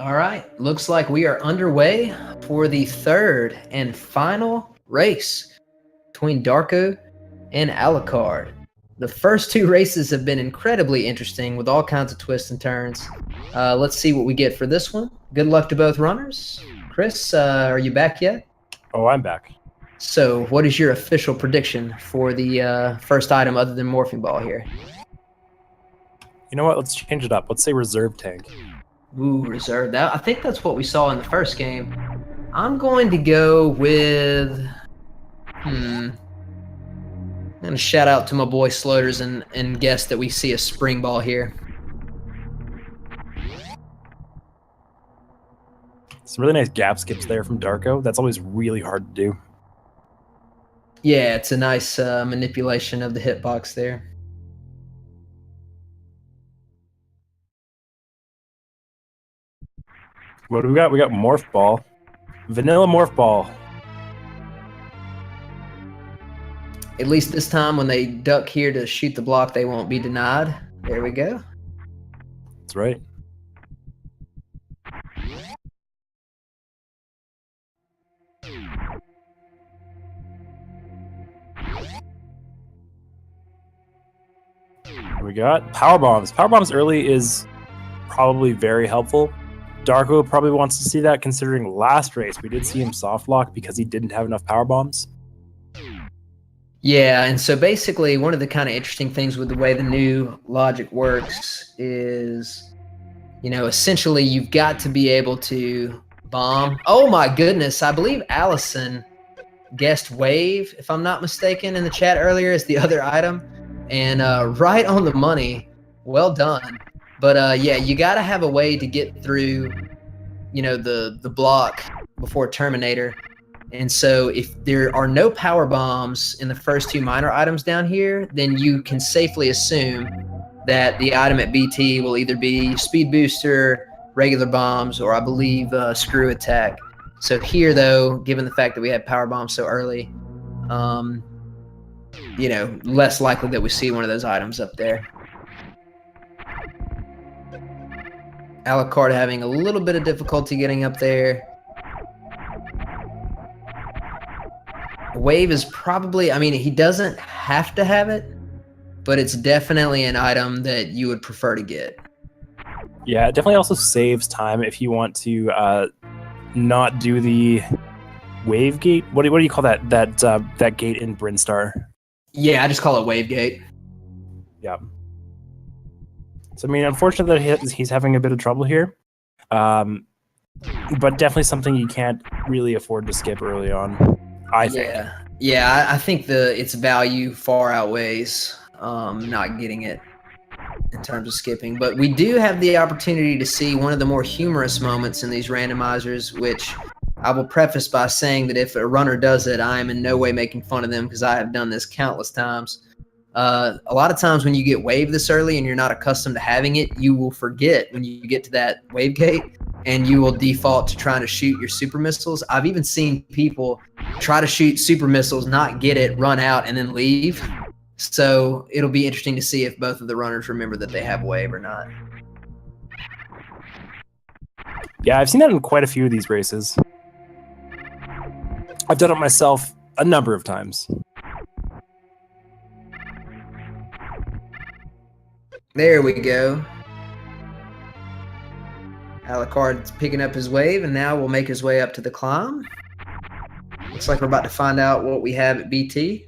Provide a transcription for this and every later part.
All right, looks like we are underway for the third and final race between Darko and Alucard. The first two races have been incredibly interesting with all kinds of twists and turns. Let's see what we get for this one. Good luck to both runners. Chris, are you back yet? Oh, I'm back. So what is your official prediction for the first item other than Morphing Ball here? You know what? Let's change it up. Let's say Reserve Tank. Ooh, reserve. That I think that's what we saw in the first game. I'm going to go with... I'm going to shout out to my boy Sloters and guess that we see a Spring Ball here. Some really nice gap skips there from Darko. That's always really hard to do. Yeah, it's a nice manipulation of the hitbox there. What do we got? We got Morph Ball. Vanilla Morph Ball. At least this time when they duck here to shoot the block, they won't be denied. There we go. That's right. We got Power Bombs. Power Bombs early is probably very helpful. Darko probably wants to see that, considering last race we did see him soft lock because he didn't have enough Power Bombs. Yeah, and so basically one of the kind of interesting things with the way the new logic works is, you know, essentially you've got to be able to bomb. Oh my goodness, I believe Allison guessed wave, if I'm not mistaken, in the chat earlier as the other item. And right on the money. Well done. But yeah, you got to have a way to get through, you know, the block before Terminator. And so if there are no power bombs in the first two minor items down here, then you can safely assume that the item at BT will either be speed booster, regular bombs, or I believe screw attack. So here, though, given the fact that we had power bombs so early, you know, less likely that we see one of those items up there. Alucard having a little bit of difficulty getting up there. Wave is probably, I mean, he doesn't have to have it, but it's definitely an item that you would prefer to get. Yeah, it definitely also saves time if you want to not do the wave gate. What do you call that that gate in Brinstar? Yeah, I just call it wave gate. Yeah. So I mean, unfortunately, that he's having a bit of trouble here, but definitely something you can't really afford to skip early on. I think. Yeah, I think its value far outweighs not getting it in terms of skipping. But we do have the opportunity to see one of the more humorous moments in these randomizers, which I will preface by saying that if a runner does it, I am in no way making fun of them because I have done this countless times. A lot of times when you get wave this early and you're not accustomed to having it, you will forget when you get to that wave gate and you will default to trying to shoot your super missiles. I've even seen people try to shoot super missiles, not get it, run out, and then leave. So it'll be interesting to see if both of the runners remember that they have wave or not. Yeah, I've seen that in quite a few of these races. I've done it myself a number of times. There we go. Alucard's picking up his wave, and now we'll make his way up to the climb. Looks like we're about to find out what we have at BT.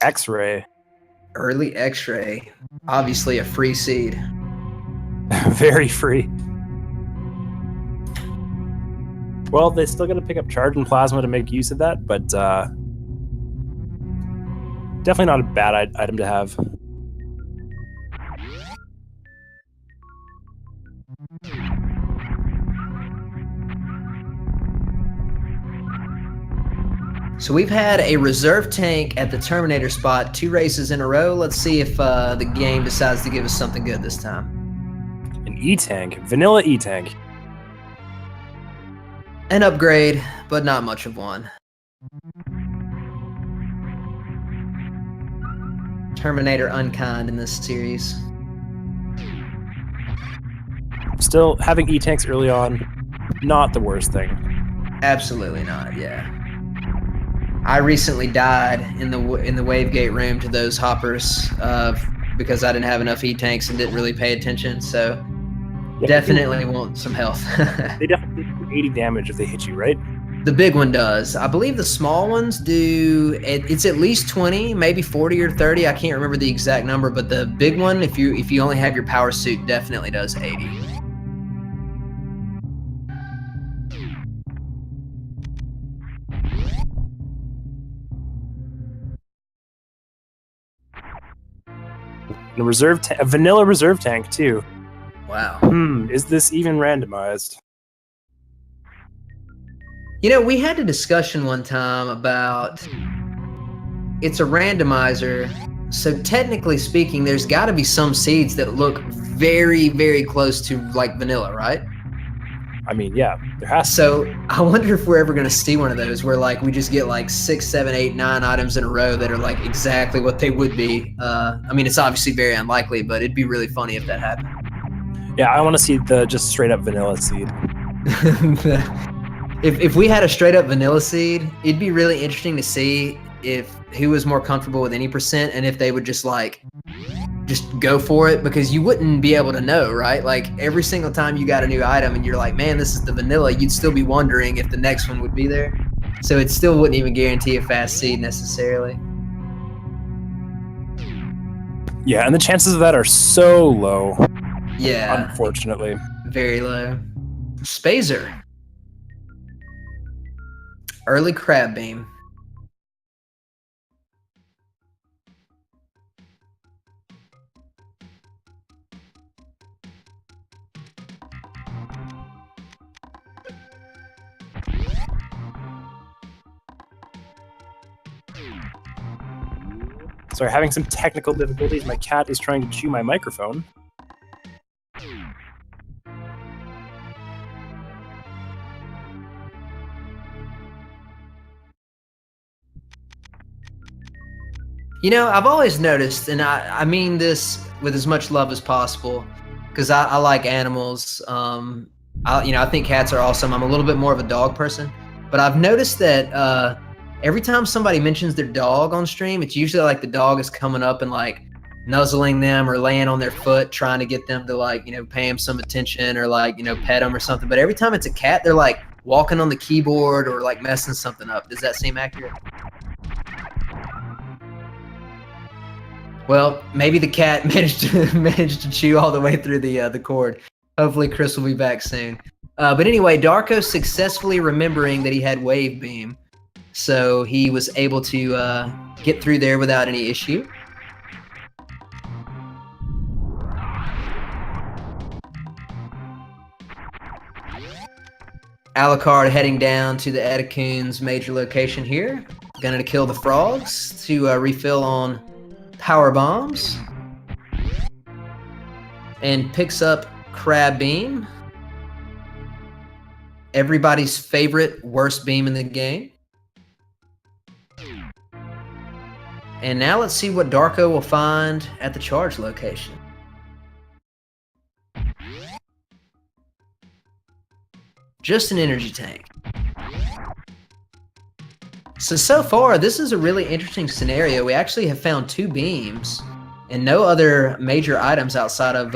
X-ray. Early X-ray. Obviously a free seed. Very free. Well, they still got to pick up charge and plasma to make use of that, but definitely not a bad item to have. So we've had a reserve tank at the Terminator spot 2 races in a row. Let's see if the game decides to give us something good this time. An E-tank. Vanilla E-tank. An upgrade, but not much of one. Terminator unkind in this series. Still, having E-tanks early on, not the worst thing. Absolutely not. Yeah. I recently died in the wave gate room to those hoppers because I didn't have enough E-tanks and didn't really pay attention. So Yeah, definitely want some health. They definitely do 80 damage if they hit you, right? The big one does. I believe the small ones do. It's at least 20, maybe 40 or 30. I can't remember the exact number, but the big one, if you only have your power suit, definitely does 80. And a vanilla reserve tank too. Wow. Is this even randomized? You know, we had a discussion one time about it's a randomizer. So technically speaking, there's got to be some seeds that look very, very close to like vanilla, right? I mean, yeah, there has to. So I wonder if we're ever going to see one of those where like we just get like 6, 7, 8, 9 items in a row that are like exactly what they would be. I mean, it's obviously very unlikely, but it'd be really funny if that happened. Yeah, I want to see the just straight up vanilla seed. If we had a straight up vanilla seed, it'd be really interesting to see who was more comfortable with any percent and if they would just go for it, because you wouldn't be able to know, right? Like every single time you got a new item and you're like, man, this is the vanilla, you'd still be wondering if the next one would be there. So it still wouldn't even guarantee a fast seed necessarily. Yeah, and the chances of that are so low. Yeah. Unfortunately. Very low. Spazer. Early crab beam. Sorry, having some technical difficulties. My cat is trying to chew my microphone. You know, I've always noticed, and I mean this with as much love as possible, because I like animals. I think cats are awesome. I'm a little bit more of a dog person, but I've noticed that every time somebody mentions their dog on stream, it's usually like the dog is coming up and like nuzzling them or laying on their foot, trying to get them to like, pay them some attention or like, pet them or something. But every time it's a cat, they're like walking on the keyboard or like messing something up. Does that seem accurate? Well, maybe the cat managed to chew all the way through the cord. Hopefully Chris will be back soon. But anyway, Darko successfully remembering that he had wave beam, so he was able to get through there without any issue. Alucard heading down to the Eticoon's major location here. Gonna kill the frogs to refill on power bombs, and picks up crab beam, everybody's favorite worst beam in the game. And now let's see what Darko will find at the charge location. Just an energy tank. So far, this is a really interesting scenario. We actually have found 2 beams and no other major items outside of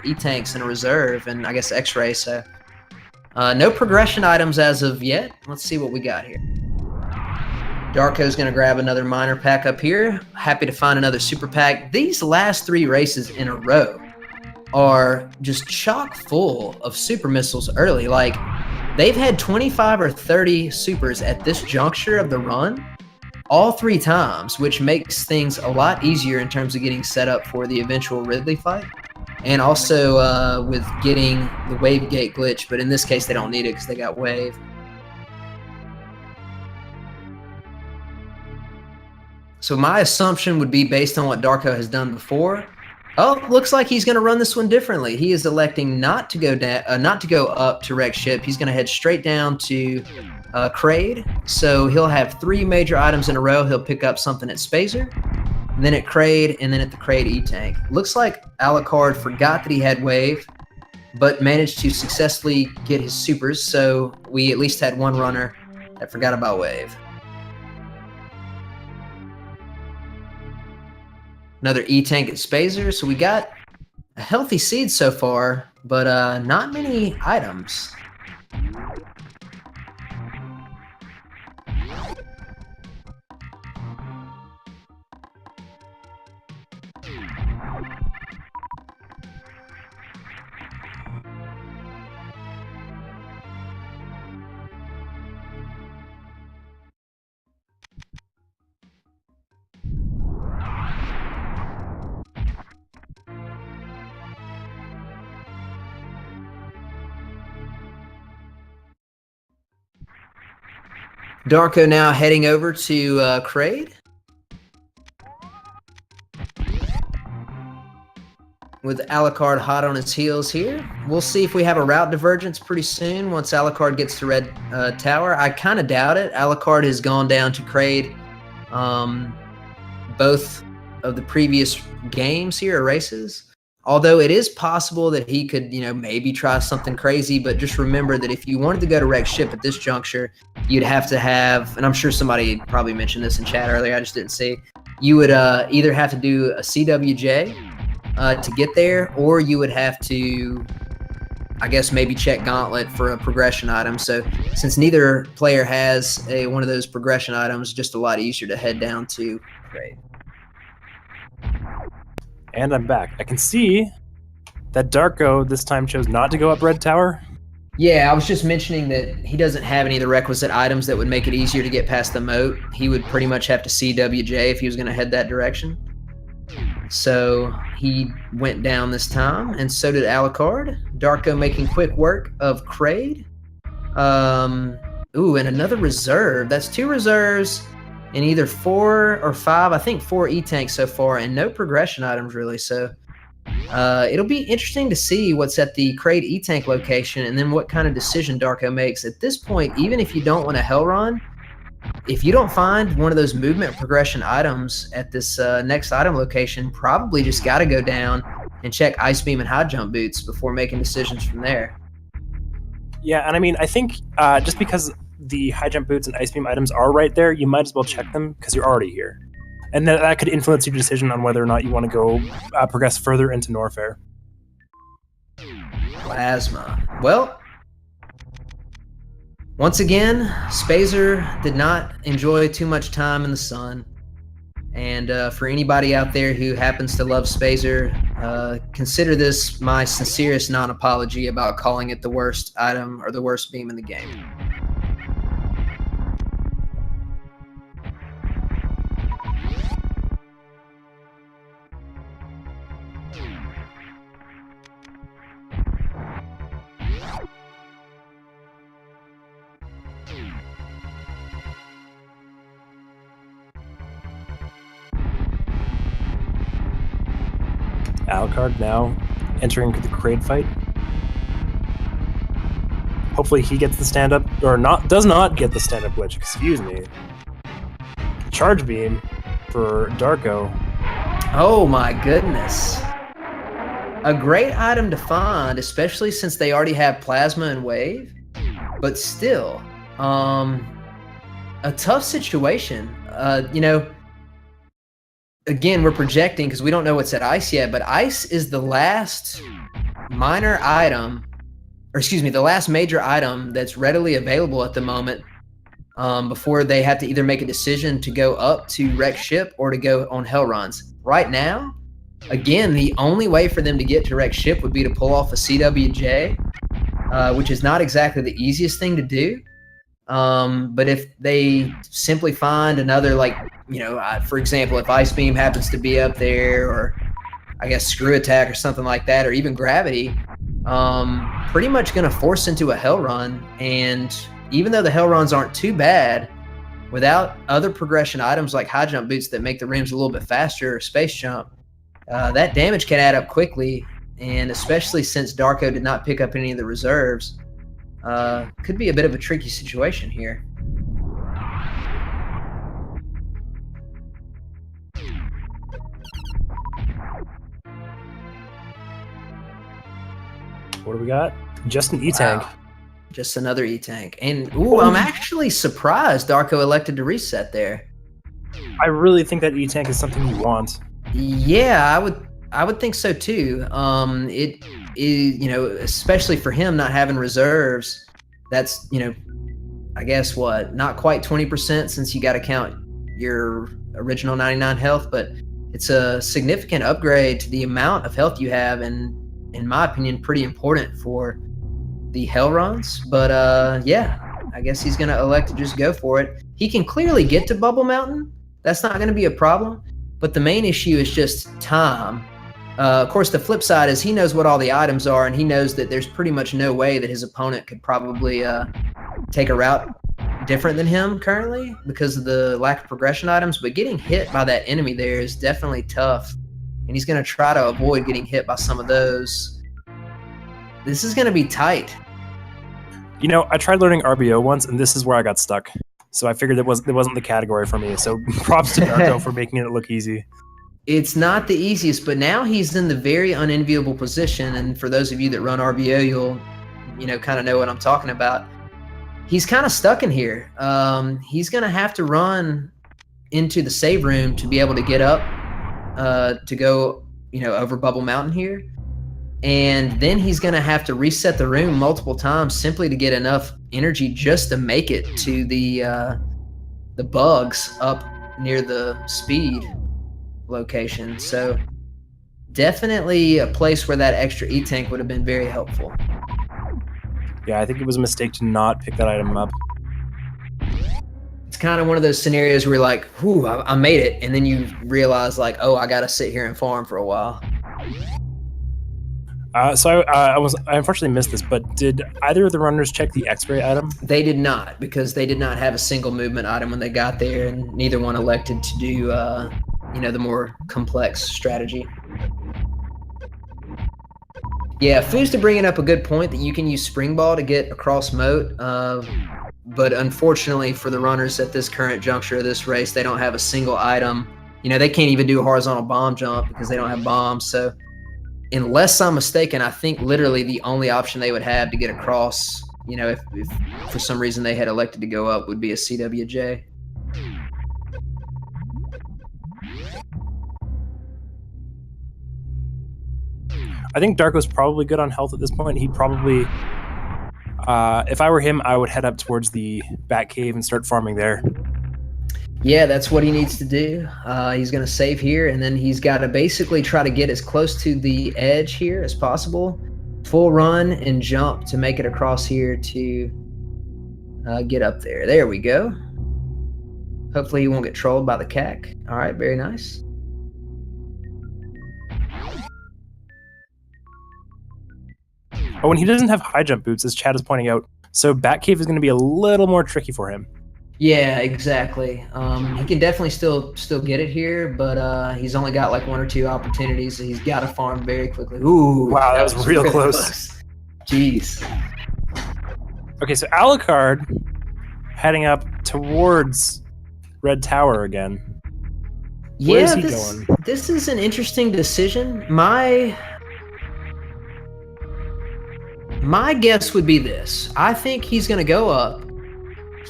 E-tanks and a reserve and I guess X-ray. So no progression items as of yet. Let's see what we got here. Darko's going to grab another minor pack up here. Happy to find another super pack. These last 3 races in a row are just chock full of super missiles early. Like, they've had 25 or 30 supers at this juncture of the run all 3 times, which makes things a lot easier in terms of getting set up for the eventual Ridley fight. And also with getting the wave gate glitch, but in this case they don't need it because they got wave. So my assumption would be based on what Darko has done before. Oh, looks like he's going to run this one differently. He is electing not to go down, not to go up to wreck ship. He's going to head straight down to Kraid. So he'll have 3 major items in a row. He'll pick up something at Spazer, and then at Kraid, and then at the Kraid E-tank. Looks like Alucard forgot that he had wave, but managed to successfully get his supers, so we at least had one runner that forgot about wave. Another E-Tank at Spazer, so we got a healthy seed so far, but not many items. Darko now heading over to Kraid. With Alucard hot on his heels here. We'll see if we have a route divergence pretty soon once Alucard gets to red tower. I kind of doubt it. Alucard has gone down to Kraid both of the previous games here, or races. Although it is possible that he could, maybe try something crazy, but just remember that if you wanted to go to wreck ship at this juncture, you'd have to have, and I'm sure somebody probably mentioned this in chat earlier, I just didn't see, you would either have to do a CWJ to get there, or you would have to, I guess, maybe check Gauntlet for a progression item. So since neither player has one of those progression items, just a lot easier to head down to Kraid. And I'm back. I can see that Darko this time chose not to go up red tower. Yeah, I was just mentioning that he doesn't have any of the requisite items that would make it easier to get past the moat. He would pretty much have to CWJ if he was going to head that direction. So he went down this time, and so did Alucard. Darko making quick work of Kraid. Ooh, and another reserve. That's 2 reserves in either 4 or 5. I think 4 E-Tanks so far, and no progression items really. So it'll be interesting to see what's at the Kraid E-Tank location, and then what kind of decision Darko makes. At this point, even if you don't want a Hell Run, if you don't find one of those movement progression items at this next item location, probably just got to go down and check Ice Beam and High Jump Boots before making decisions from there. Yeah, and I mean, I think just because the High Jump Boots and Ice Beam items are right there, you might as well check them because you're already here. And that could influence your decision on whether or not you want to go progress further into Norfair. Plasma. Well, once again, Spazer did not enjoy too much time in the sun. And for anybody out there who happens to love Spazer, consider this my sincerest non-apology about calling it the worst item or the worst beam in the game. Alucard now entering the Kraid fight. Hopefully he gets the stand-up, or does not get the stand-up glitch, excuse me. Charge beam for Darko. Oh my goodness. A great item to find, especially since they already have Plasma and Wave, but still, a tough situation. Again, we're projecting because we don't know what's at Ice yet, but Ice is the last minor item, or excuse me, the last major item that's readily available at the moment before they have to either make a decision to go up to wreck ship or to go on hell runs. Right now, again, the only way for them to get to wreck ship would be to pull off a CWJ, which is not exactly the easiest thing to do. But if they simply find another, for example, if Ice Beam happens to be up there, or I guess Screw Attack or something like that, or even Gravity, pretty much going to force into a Hell Run. And even though the Hell Runs aren't too bad, without other progression items like High Jump Boots that make the rims a little bit faster, or Space Jump, that damage can add up quickly. And especially since Darko did not pick up any of the reserves, could be a bit of a tricky situation here. what do we got? Just an E-Tank. Wow. Just another E-Tank. And, ooh, I'm actually surprised Darko elected to reset there. I really think that E-Tank is something you want. Yeah, I would think so too. It is, you know, especially for him not having reserves, that's, you know, I guess what, not quite 20% since you got to count your original 99 health, but it's a significant upgrade to the amount of health you have, and in my opinion, pretty important for the hell runs. But yeah, I guess he's going to elect to just go for it. He can clearly get to Bubble Mountain. That's not going to be a problem. But the main issue is just time. Of course, the flip side is he knows what all the items are, and he knows that there's pretty much no way that his opponent could probably take a route different than him currently because of the lack of progression items. But getting hit by that enemy there is definitely tough, and he's going to try to avoid getting hit by some of those. This is going to be tight. You know, I tried learning RBO once, and this is where I got stuck. So I figured it wasn't the category for me. So props to Darko for making it look easy. It's not the easiest, but now he's in the very unenviable position. And for those of you that run RBO, you'll, you know, kind of know what I'm talking about. He's kind of stuck in here. He's going to have to run into the save room to be able to get up to go, you know, over Bubble Mountain here. And then he's going to have to reset the room multiple times simply to get enough energy just to make it to the bugs up near the speed location. So definitely a place where that extra E-Tank would have been very helpful. Yeah, I think it was a mistake to not pick that item up. It's kind of one of those scenarios where you're like, whew, I made it. And then you realize like, oh, I got to sit here and farm for a while. So I unfortunately missed this, but did either of the runners check the X-ray item? They did not, because they did not have a single movement item when they got there, and neither one elected to do, you know, the more complex strategy. Yeah, Foosta bringing up a good point that you can use Spring Ball to get across moat, but unfortunately for the runners at this current juncture of this race, they don't have a single item. You know, they can't even do a horizontal bomb jump because they don't have bombs, so unless I'm mistaken, I think literally the only option they would have to get across, you know, if for some reason they had elected to go up, would be a CWJ. I think Darko's probably good on health at this point. He probably, if I were him, I would head up towards the Bat Cave and start farming there. Yeah, that's what he needs to do. He's going to save here, and then he's got to basically try to get as close to the edge here as possible. Full run and jump to make it across here to get up there. There we go. Hopefully he won't get trolled by the CAC. All right, very nice. Oh, and he doesn't have high jump boots, as Chad is pointing out. So Batcave is going to be a little more tricky for him. Yeah, exactly. He can definitely still get it here, but he's only got like one or two opportunities, so he's got to farm very quickly. Ooh, wow, that was real close. Jeez. Okay, so Alucard heading up towards Red Tower again. Where is he going? This is an interesting decision. My guess would be this. I think he's going to go up.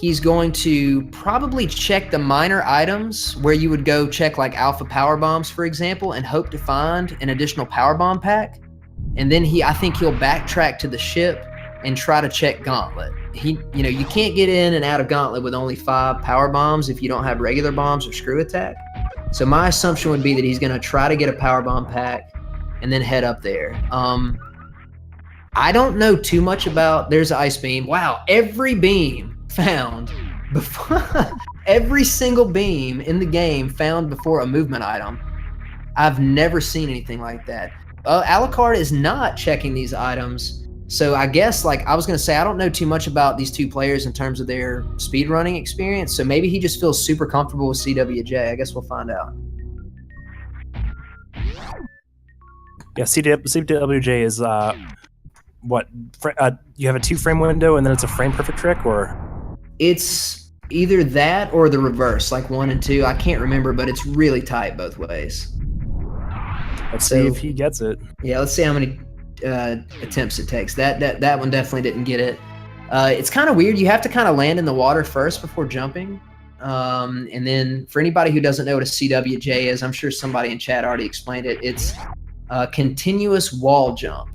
He's going to probably check the minor items where you would go check like alpha power bombs, for example, and hope to find an additional power bomb pack. And then I think he'll backtrack to the ship and try to check Gauntlet. You can't get in and out of Gauntlet with only 5 power bombs if you don't have regular bombs or screw attack. So my assumption would be that he's going to try to get a power bomb pack and then head up there. I don't know too much about, there's an ice beam. Wow, every beam found before, every single beam in the game found before a movement item. I've never seen anything like that. Alucard is not checking these items. So I guess, like I was going to say, I don't know too much about these two players in terms of their speed running experience. So maybe he just feels super comfortable with CWJ. I guess we'll find out. Yeah, CWJ is what? You have a 2-frame window and then it's a frame perfect trick, or? It's either that or the reverse, like 1 and 2. I can't remember, but it's really tight both ways. Let's see if he gets it. Yeah, let's see how many attempts it takes. That one definitely didn't get it. It's kind of weird. You have to kind of land in the water first before jumping. And then for anybody who doesn't know what a CWJ is, I'm sure somebody in chat already explained it. It's a continuous wall jump.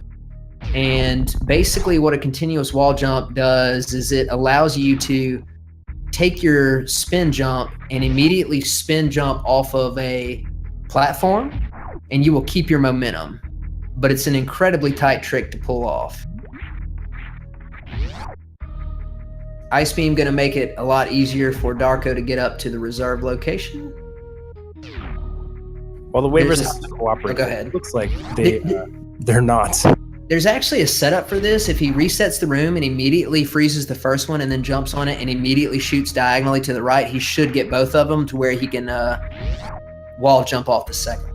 And basically what a continuous wall jump does is it allows you to take your spin jump and immediately spin jump off of a platform, and you will keep your momentum. But it's an incredibly tight trick to pull off. Ice Beam going to make it a lot easier for Darko to get up to the reserve location. Well, the waivers have to cooperate. Oh, go ahead. It looks like they're not. There's actually a setup for this. If he resets the room and immediately freezes the first one and then jumps on it and immediately shoots diagonally to the right, he should get both of them to where he can wall jump off the second.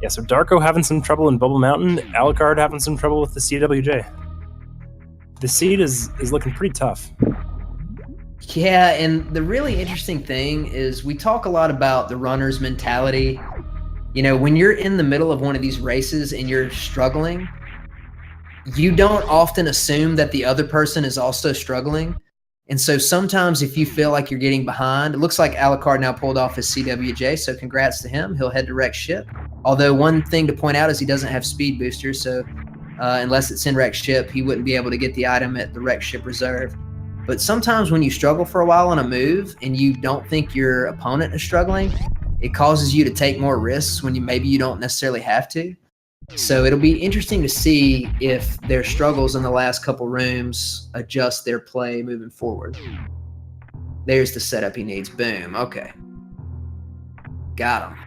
Yeah, so Darko having some trouble in Bubble Mountain, Alucard having some trouble with the CWJ. The seed is looking pretty tough. Yeah, and the really interesting thing is we talk a lot about the runner's mentality. You know, when you're in the middle of one of these races and you're struggling, you don't often assume that the other person is also struggling. And so sometimes if you feel like you're getting behind, it looks like Alucard now pulled off his CWJ, so congrats to him. He'll head to wreck ship. Although one thing to point out is he doesn't have speed boosters, so unless it's in wreck ship, he wouldn't be able to get the item at the wreck ship reserve. But sometimes when you struggle for a while on a move and you don't think your opponent is struggling, it causes you to take more risks when maybe you don't necessarily have to. So it'll be interesting to see if their struggles in the last couple rooms adjust their play moving forward. There's the setup he needs. Boom. Okay. Got him.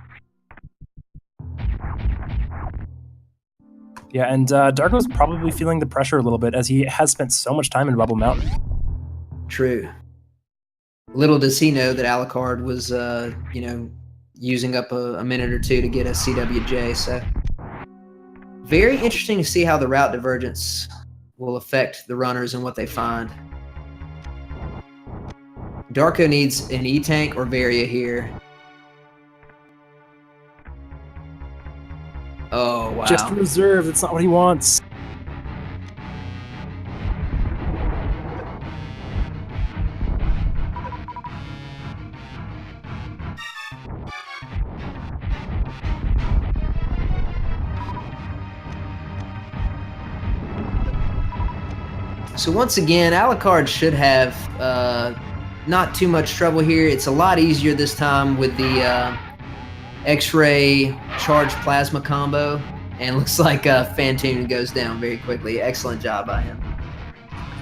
Yeah, and Darko's probably feeling the pressure a little bit as he has spent so much time in Bubble Mountain. True. Little does he know that Alucard was, using up a minute or two to get a CWJ. So very interesting to see how the route divergence will affect the runners and what they find. Darko needs an E-Tank or Varia here. Oh, wow. Just reserve. That's not what he wants. So once again, Alucard should have not too much trouble here. It's a lot easier this time with the X-ray charged plasma combo, and looks like Phantoon goes down very quickly. Excellent job by him.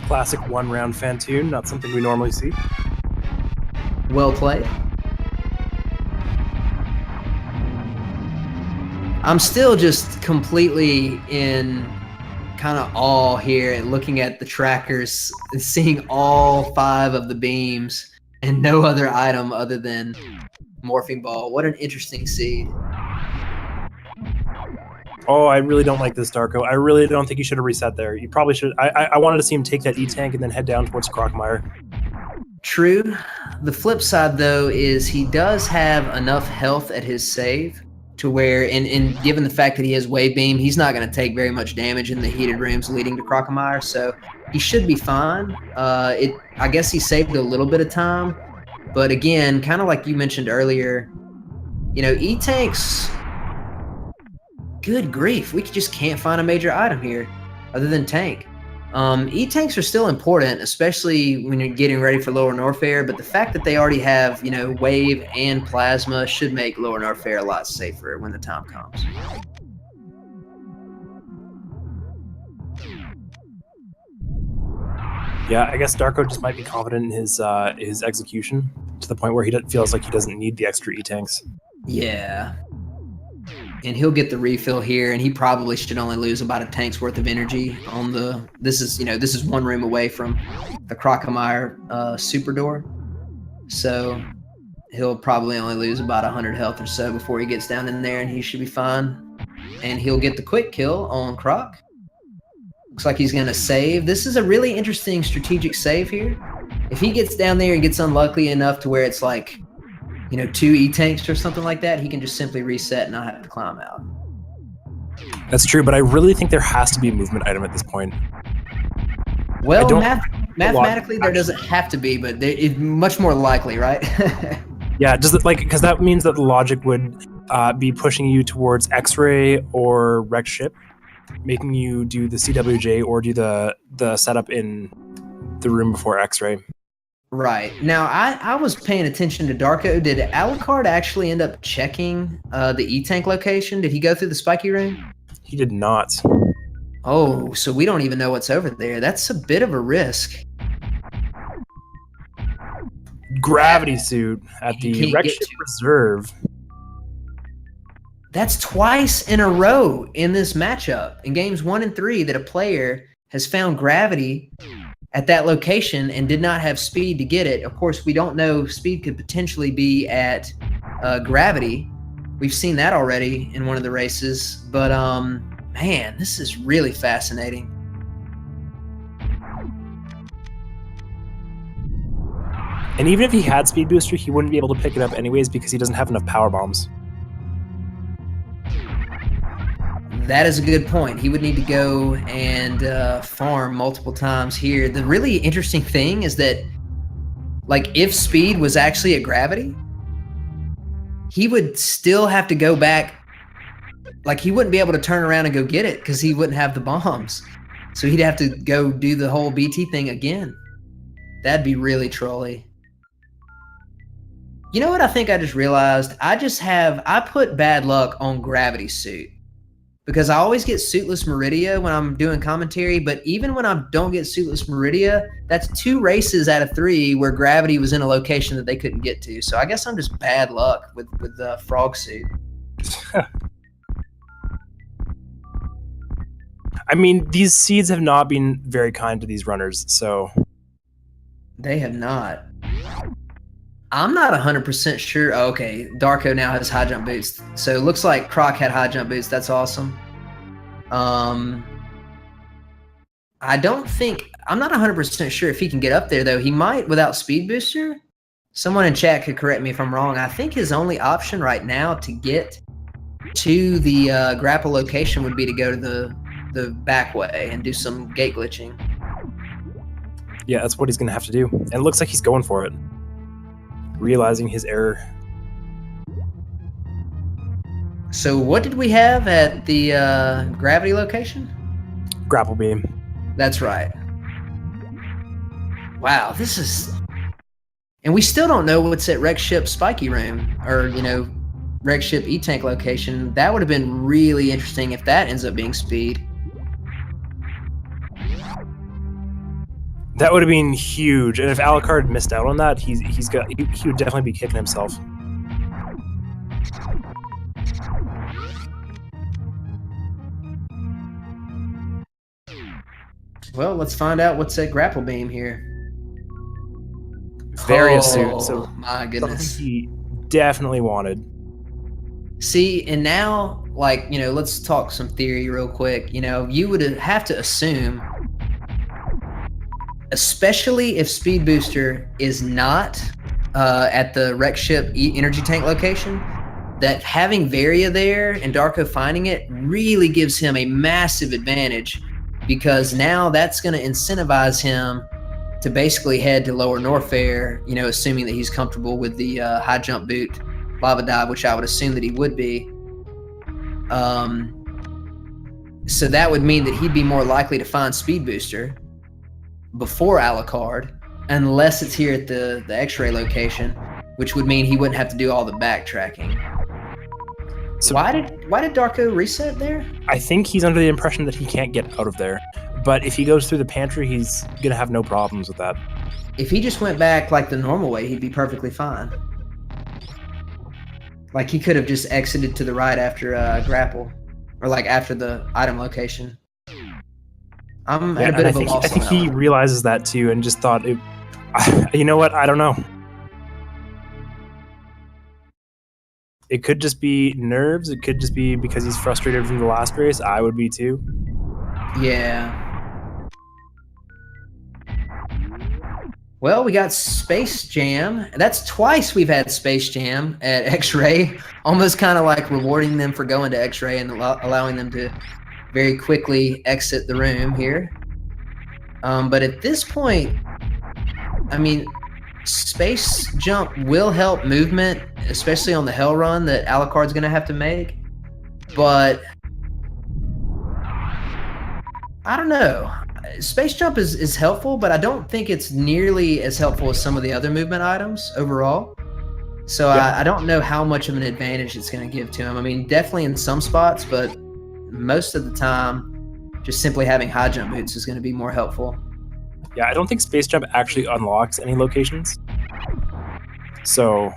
Classic one-round Phantoon, not something we normally see. Well played. I'm still just completely in kind of awe here and looking at the trackers and seeing all 5 of the beams and no other item other than Morphing Ball. What an interesting seed. Oh, I really don't like this, Darko. I really don't think you should have reset there. You probably should. I wanted to see him take that E-Tank and then head down towards Crocmire. True. The flip side, though, is he does have enough health at his save to where, and given the fact that he has Wave Beam, he's not going to take very much damage in the heated rooms leading to Crocmire, so he should be fine. I guess he saved a little bit of time, but again, kind of like you mentioned earlier, E-Tanks, good grief, we just can't find a major item here other than tank. E-Tanks are still important, especially when you're getting ready for Lower Norfair, but the fact that they already have, Wave and Plasma should make Lower Norfair a lot safer when the time comes. Yeah, I guess Darko just might be confident in his execution to the point where he feels like he doesn't need the extra E-Tanks. Yeah. And he'll get the refill here, and he probably should only lose about a tank's worth of energy on the. This is one room away from the Crocmire super door, so he'll probably only lose about 100 health or so before he gets down in there, and he should be fine. And he'll get the quick kill on Croc. Looks like he's going to save. This is a really interesting strategic save here. If he gets down there and gets unlucky enough to where it's like, you know, 2 E-tanks or something like that, he can just simply reset and not have to climb out. That's true, but I really think there has to be a movement item at this point. Well, mathematically, there doesn't have to be, but it's much more likely, right? Yeah, because that means that the logic would be pushing you towards X-ray or wrecked ship, making you do the CWJ or do the setup in the room before X-ray. Right. Now, I was paying attention to Darko. Did Alucard actually end up checking the E-tank location? Did he go through the spiky room? He did not. Oh, so we don't even know what's over there. That's a bit of a risk. Gravity suit at the wrecked ship reserve. That's twice in a row in this matchup, in games 1 and 3, that a player has found gravity at that location and did not have speed to get it. Of course, we don't know speed could potentially be at gravity. We've seen that already in one of the races, but man, this is really fascinating. And even if he had speed booster, he wouldn't be able to pick it up anyways because he doesn't have enough power bombs. That is a good point. He would need to go and farm multiple times here. The really interesting thing is that, like, if speed was actually at gravity, he would still have to go back. Like, he wouldn't be able to turn around and go get it because he wouldn't have the bombs. So he'd have to go do the whole BT thing again. That'd be really trolly. You know what I think I just realized? I put bad luck on Gravity Suit. Because I always get Suitless Meridia when I'm doing commentary, but even when I don't get Suitless Meridia, that's 2 races out of 3 where Gravity was in a location that they couldn't get to. So I guess I'm just bad luck with the Frog Suit. I mean, these seeds have not been very kind to these runners, so... They have not. I'm not 100% sure. Oh, okay, Darko now has high jump boots. So it looks like Croc had high jump boots. That's awesome. I'm not 100% sure if he can get up there, though. He might without speed booster. Someone in chat could correct me if I'm wrong. I think his only option right now to get to the grapple location would be to go to the back way and do some gate glitching. Yeah, that's what he's going to have to do. And it looks like he's going for it. Realizing his error. So what did we have at the gravity location? Grapple beam. That's right. Wow, this is... And we still don't know what's at Wreck Ship Spiky Room, or, you know, Wreck Ship E-Tank location. That would have been really interesting if that ends up being speed. That would have been huge, and if Alucard missed out on that, he would definitely be kicking himself. Well, let's find out what's at Grapple Beam here. Various suit, so my goodness, something he definitely wanted. See, and now, like, you know, let's talk some theory real quick. You know, you would have to assume, especially if Speed Booster is not at the Wreck Ship Energy Tank location, that having Varia there and Darko finding it really gives him a massive advantage, because now that's going to incentivize him to basically head to lower Norfair, you know, assuming that he's comfortable with the high jump boot lava dive, which I would assume that he would be. So that would mean that he'd be more likely to find Speed Booster before Alucard, unless it's here at the X-ray location, which would mean he wouldn't have to do all the backtracking. So why did Darko reset there? I think he's under the impression that he can't get out of there. But if he goes through the pantry, he's going to have no problems with that. If he just went back like the normal way, he'd be perfectly fine. Like, he could have just exited to the right after Grapple, or like after the item location. I'm at a bit of a loss. I think he realizes that too, and just thought, you know what? I don't know. It could just be nerves. It could just be because he's frustrated from the last race. I would be too. Yeah. Well, we got Space Jam. That's twice we've had Space Jam at X-Ray, almost kind of like rewarding them for going to X-Ray and allowing them to very quickly exit the room here. But at this point, I mean, Space Jump will help movement, especially on the Hell Run that Alucard's going to have to make. But I don't know. Space Jump is helpful, but I don't think it's nearly as helpful as some of the other movement items overall. So I don't know how much of an advantage it's going to give to him. I mean, definitely in some spots, but most of the time, just simply having high jump boots is going to be more helpful. Yeah, I don't think Space Jump actually unlocks any locations. So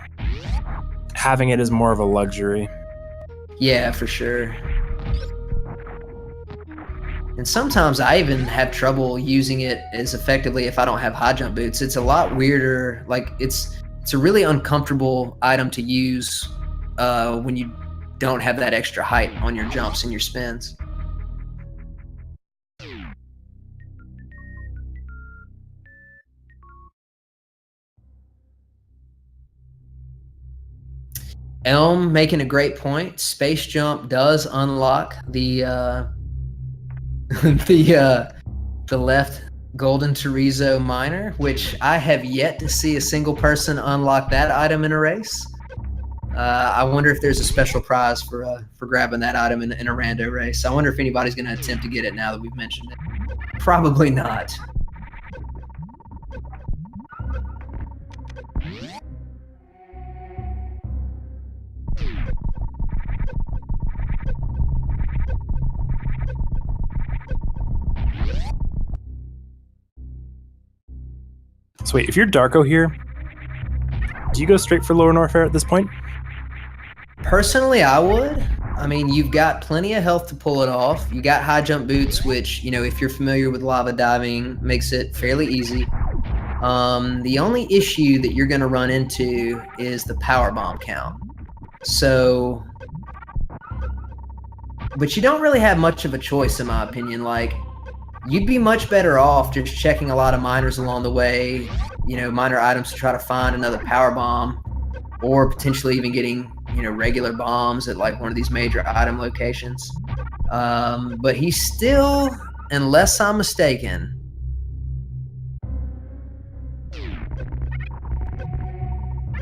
having it is more of a luxury. Yeah, for sure. And sometimes I even have trouble using it as effectively if I don't have high jump boots. It's a lot weirder. Like it's a really uncomfortable item to use when you don't have that extra height on your jumps and your spins. Elm making a great point. Space Jump does unlock the the left Golden Chorizo Miner, which I have yet to see a single person unlock that item in a race. I wonder if there's a special prize for grabbing that item in a rando race. I wonder if anybody's going to attempt to get it now that we've mentioned it. Probably not. So wait, if you're Darko here, do you go straight for lower Norfair at this point? Personally, I would. I mean, you've got plenty of health to pull it off. You got high jump boots, which, you know, if you're familiar with lava diving, makes it fairly easy. The only issue that you're going to run into is the power bomb count. So, but you don't really have much of a choice, in my opinion. Like, you'd be much better off just checking a lot of miners along the way, you know, miner items to try to find another power bomb, or potentially even getting, you know, regular bombs at like one of these major item locations. But he's still, unless I'm mistaken,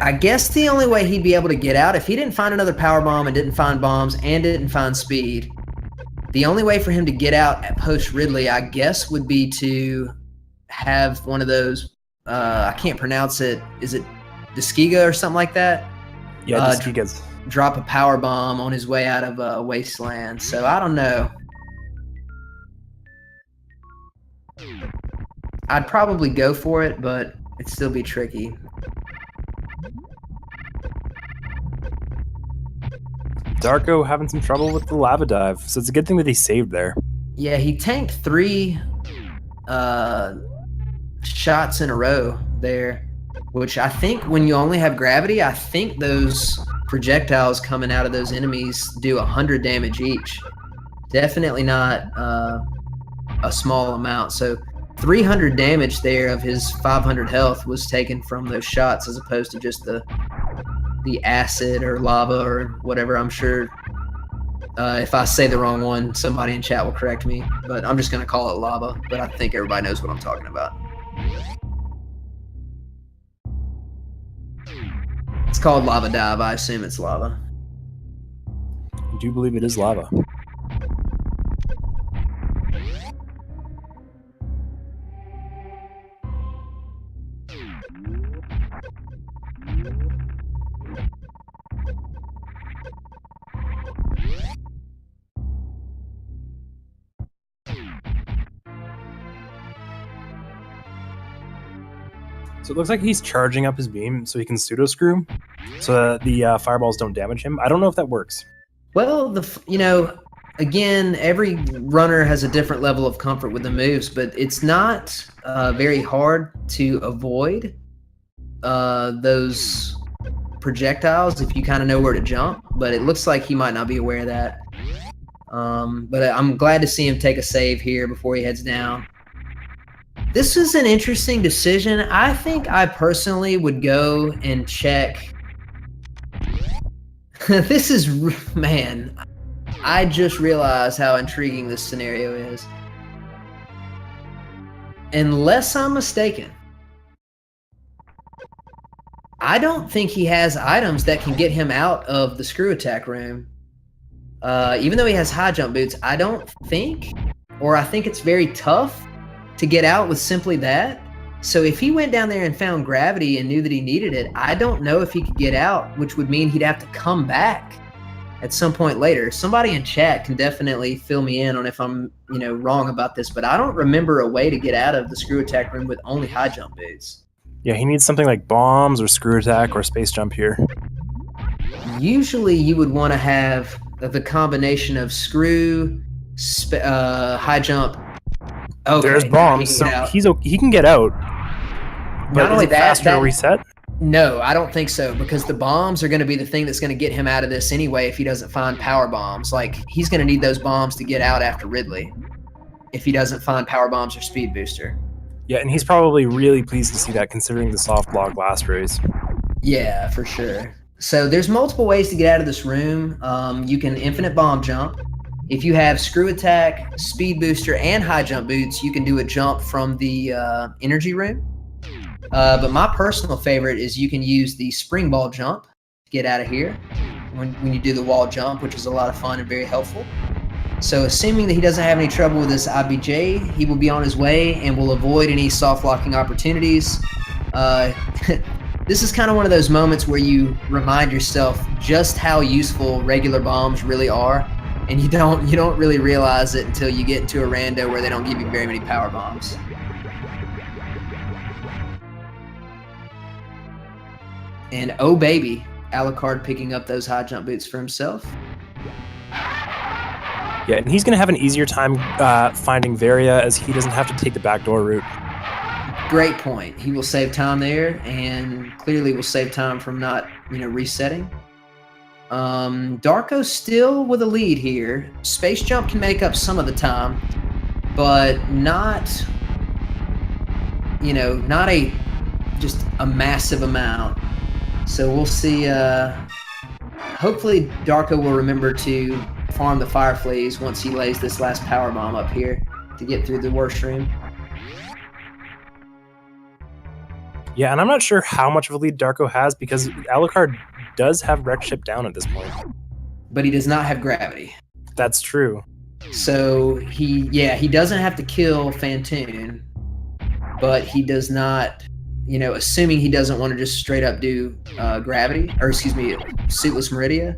I guess the only way he'd be able to get out, if he didn't find another power bomb and didn't find bombs and didn't find speed, the only way for him to get out at post Ridley, I guess, would be to have one of those, I can't pronounce it, is it Deskiga or something like that? Yeah, Deskigas. Drop a power bomb on his way out of a wasteland. So I don't know. I'd probably go for it, but it'd still be tricky. Darko having some trouble with the lava dive, so it's a good thing that he saved there. Yeah, he tanked 3 shots in a row there, which I think when you only have gravity, I think those projectiles coming out of those enemies do 100 damage each. Definitely not a small amount. So 300 damage there of his 500 health was taken from those shots, as opposed to just the acid or lava or whatever. I'm sure if I say the wrong one, somebody in chat will correct me, but I'm just going to call it lava. But I think everybody knows what I'm talking about. It's called lava dive. I assume it's lava. I do believe it is lava. So it looks like he's charging up his beam so he can pseudo screw, so that the fireballs don't damage him. I don't know if that works. Well, you know, again, every runner has a different level of comfort with the moves, but it's not very hard to avoid those projectiles if you kind of know where to jump. But it looks like he might not be aware of that. But I'm glad to see him take a save here before he heads down. This is an interesting decision. I think I personally would go and check. This is, man, I just realized how intriguing this scenario is. Unless I'm mistaken, I don't think he has items that can get him out of the screw attack room. Even though he has high jump boots, I don't think, or I think it's very tough to get out with simply that. So if he went down there and found gravity and knew that he needed it, I don't know if he could get out, which would mean he'd have to come back at some point later. Somebody in chat can definitely fill me in on if I'm, wrong about this, but I don't remember a way to get out of the screw attack room with only high jump boots. Yeah, he needs something like bombs or screw attack or space jump here. Usually you would want to have the combination of screw, high jump. Okay, there's bombs, so he can get out. But not only faster reset? No, I don't think so, because the bombs are going to be the thing that's going to get him out of this anyway if he doesn't find power bombs. Like, he's going to need those bombs to get out after Ridley if he doesn't find power bombs or speed booster. Yeah, and he's probably really pleased to see that considering the soft block blast raise. Yeah, for sure. So there's multiple ways to get out of this room. You can infinite bomb jump. If you have screw attack, speed booster, and high jump boots, you can do a jump from the energy room. But my personal favorite is you can use the spring ball jump to get out of here when you do the wall jump, which is a lot of fun and very helpful. So assuming that he doesn't have any trouble with this IBJ, he will be on his way and will avoid any soft locking opportunities. This is kind of one of those moments where you remind yourself just how useful regular bombs really are, and you don't really realize it until you get into a rando where they don't give you very many power bombs. And oh baby, Alucard picking up those high jump boots for himself. Yeah, and he's going to have an easier time finding Varia as he doesn't have to take the backdoor route. Great point. He will save time there, and clearly will save time from not, resetting. Darko still with a lead here. Space jump can make up some of the time, but not, not just a massive amount. So we'll see. Hopefully Darko will remember to farm the fire fleas once he lays this last power bomb up here to get through the worst room. Yeah, and I'm not sure how much of a lead Darko has because Alucard does have wreck ship down at this point. But he does not have gravity. That's true. So he doesn't have to kill Phantoon, but he does not, assuming he doesn't want to just straight up do suitless Meridia,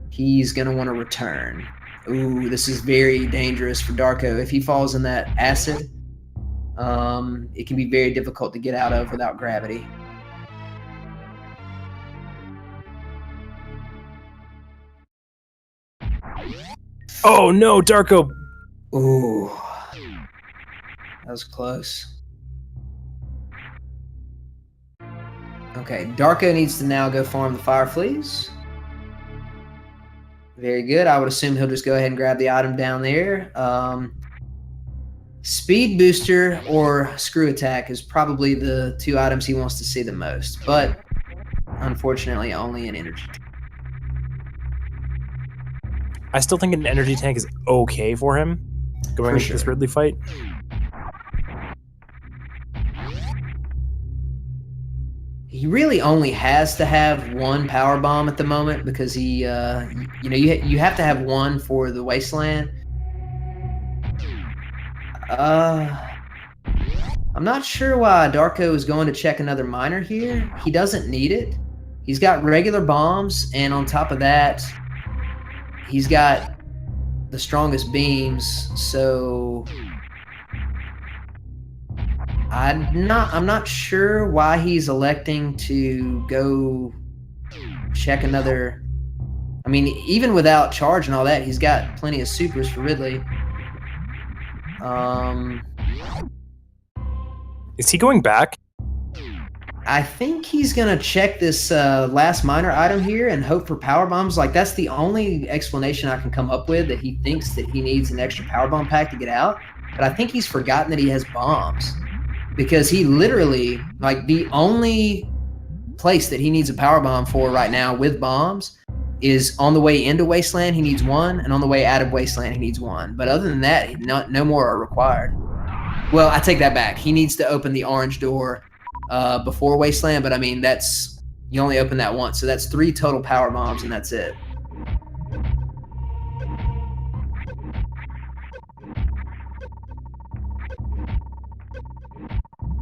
he's going to want to return. Ooh, this is very dangerous for Darko. If he falls in that acid, it can be very difficult to get out of without gravity. Oh no, Darko! Ooh, that was close. Okay, Darko needs to now go farm the fire fleas. Very good. I would assume he'll just go ahead and grab the item down there. Speed booster or screw attack is probably the two items he wants to see the most, but unfortunately only an energy tank. I still think an energy tank is okay for him going into this Ridley fight. He really only has to have one power bomb at the moment because he, you have to have one for the wasteland. I'm not sure why Darko is going to check another miner here. He doesn't need it. He's got regular bombs, and on top of that, he's got the strongest beams, so I'm not sure why he's electing to go check another. I mean, even without charge and all that, he's got plenty of supers for Ridley. Is he going back? I think he's gonna check this last miner item here and hope for power bombs. Like, that's the only explanation I can come up with, that he thinks that he needs an extra power bomb pack to get out. But I think he's forgotten that he has bombs. because he literally, like, the only place that he needs a power bomb for right now with bombs is on the way into Wasteland, he needs one, and on the way out of Wasteland, he needs one. But other than that, no more are required. Well, I take that back. He needs to open the orange door before Wasteland, but I mean, you only open that once, so that's 3 total power bombs, and that's it.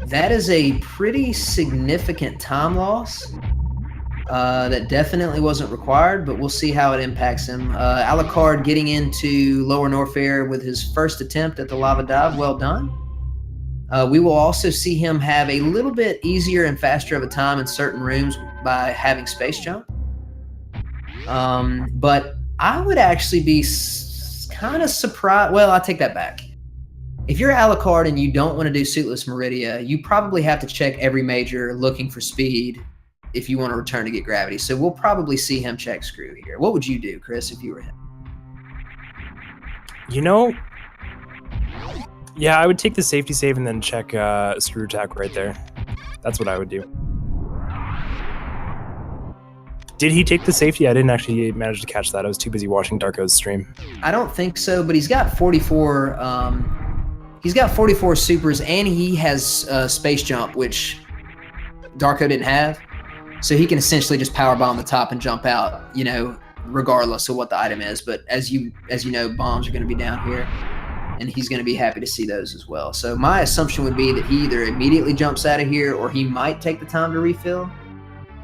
That is a pretty significant time loss. That definitely wasn't required, but we'll see how it impacts him. Alucard getting into Lower Norfair with his first attempt at the lava dive. Well done. We will also see him have a little bit easier and faster of a time in certain rooms by having space jump. But I would actually be kind of surprised. Well, I'll take that back. If you're Alucard and you don't want to do Suitless Meridia, you probably have to check every major looking for speed if you want to return to get gravity. So we'll probably see him check Screw here. What would you do, Chris, if you were him? You know, yeah, I would take the safety save and then check Screw Attack right there. That's what I would do. Did he take the safety? I didn't actually manage to catch that. I was too busy watching Darko's stream. I don't think so, but he's got 44. He's got 44 supers, and he has space jump, which Darko didn't have. So he can essentially just power bomb the top and jump out, you know, regardless of what the item is. But as you know, bombs are going to be down here, and he's going to be happy to see those as well. So my assumption would be that he either immediately jumps out of here, or he might take the time to refill.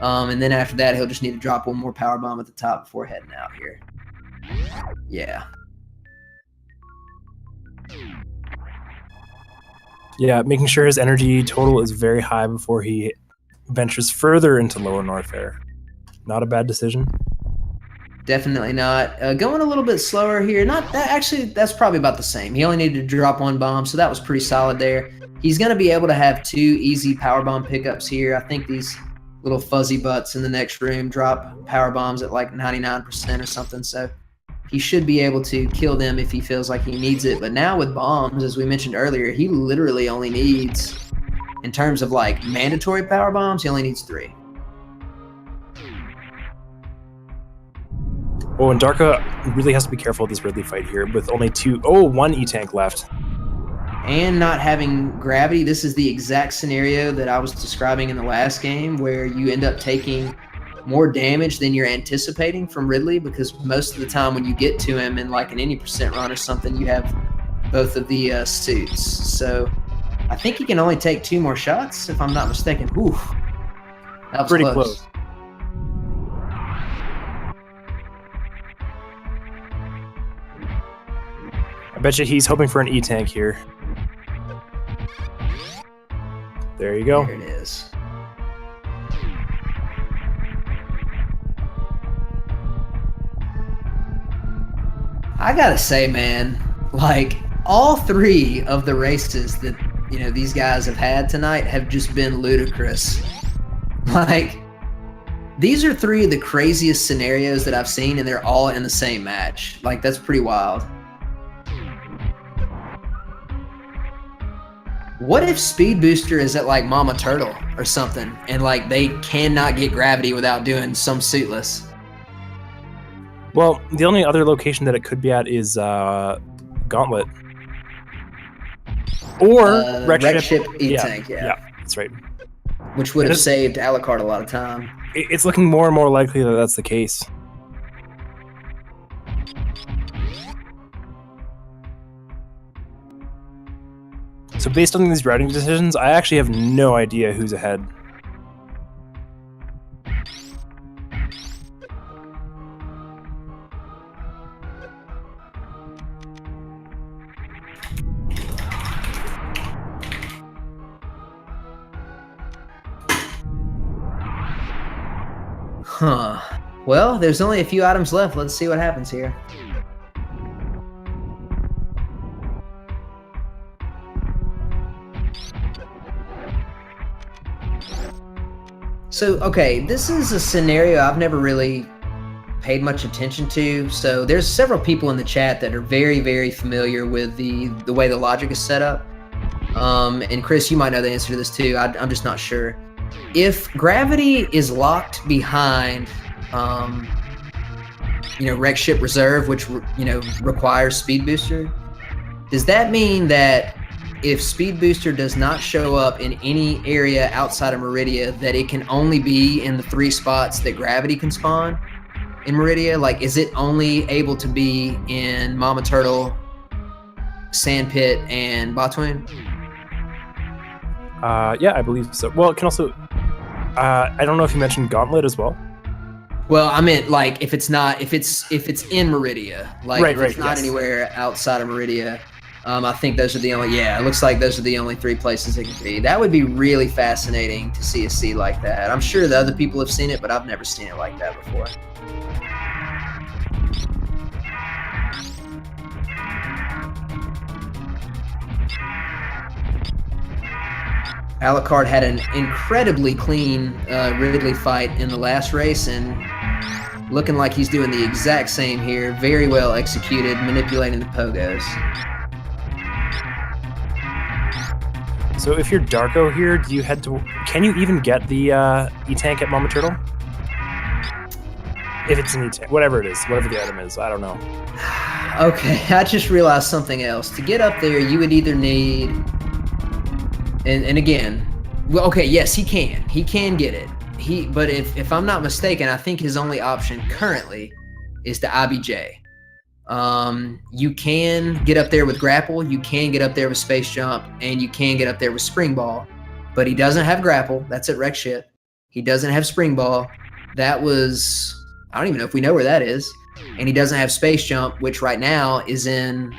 And then after that, he'll just need to drop one more power bomb at the top before heading out here. Yeah. Yeah, making sure his energy total is very high before he ventures further into Lower Norfair. Not a bad decision. Definitely not. Going a little bit slower here. Not that, actually, that's probably about the same. He only needed to drop 1 bomb, so that was pretty solid there. He's going to be able to have 2 easy power bomb pickups here. I think these little fuzzy butts in the next room drop power bombs at like 99% or something, so he should be able to kill them if he feels like he needs it. But now with bombs, as we mentioned earlier, he literally only needs, in terms of like mandatory power bombs, he only needs 3. Oh, and Darko really has to be careful of this Ridley fight here with only 1 E-Tank left. And not having gravity. This is the exact scenario that I was describing in the last game, where you end up taking more damage than you're anticipating from Ridley, because most of the time when you get to him in like an any percent run or something, you have both of the suits. So I think he can only take 2 more shots, if I'm not mistaken. Whew. That was pretty close. I bet you he's hoping for an E-Tank here. There you go. There it is. I gotta say, man, like, all 3 of the races that, you know, these guys have had tonight have just been ludicrous. Like, these are 3 of the craziest scenarios that I've seen, and they're all in the same match. Like, that's pretty wild. What if Speed Booster is at like Mama Turtle or something, and like they cannot get gravity without doing some suitless? Well, the only other location that it could be at is Gauntlet. Or Wreck Ship E-Tank, yeah, that's right. Which would have saved Alucard a lot of time. It's looking more and more likely that that's the case. So based on these routing decisions, I actually have no idea who's ahead. Huh. Well, there's only a few items left. Let's see what happens here. So, okay, this is a scenario I've never really paid much attention to. So there's several people in the chat that are very, very familiar with the way the logic is set up. and Chris, you might know the answer to this too. I'm just not sure. If gravity is locked behind, wreck ship reserve, which requires speed booster, does that mean that if speed booster does not show up in any area outside of Meridia, that it can only be in the 3 spots that gravity can spawn in Meridia? Like, is it only able to be in Mama Turtle, Sandpit, and Botwin? Yeah, I believe so. Well, it can also. I don't know if you mentioned Gauntlet as well. Well, I meant like if it's in Meridia, like right, if it's not anywhere outside of Meridia. I think those are the only. Yeah, it looks like those are the only 3 places it can be. That would be really fascinating to see a seed like that. I'm sure the other people have seen it, but I've never seen it like that before. Alucard had an incredibly clean Ridley fight in the last race, and looking like he's doing the exact same here. Very well executed, manipulating the pogos. So if you're Darko here, do you head to? Can you even get the E-Tank at Mama Turtle? If it's an E-Tank, whatever it is, whatever the item is, I don't know. Okay, I just realized something else. To get up there, you would either need, and again, well, okay, yes, he can get it. But if I'm not mistaken, I think his only option currently is the IBJ. You can get up there with Grapple, you can get up there with Space Jump, and you can get up there with Spring Ball, but he doesn't have Grapple. That's at Wreck Ship. He doesn't have Spring Ball. That was, I don't even know if we know where that is. And he doesn't have Space Jump, which right now is in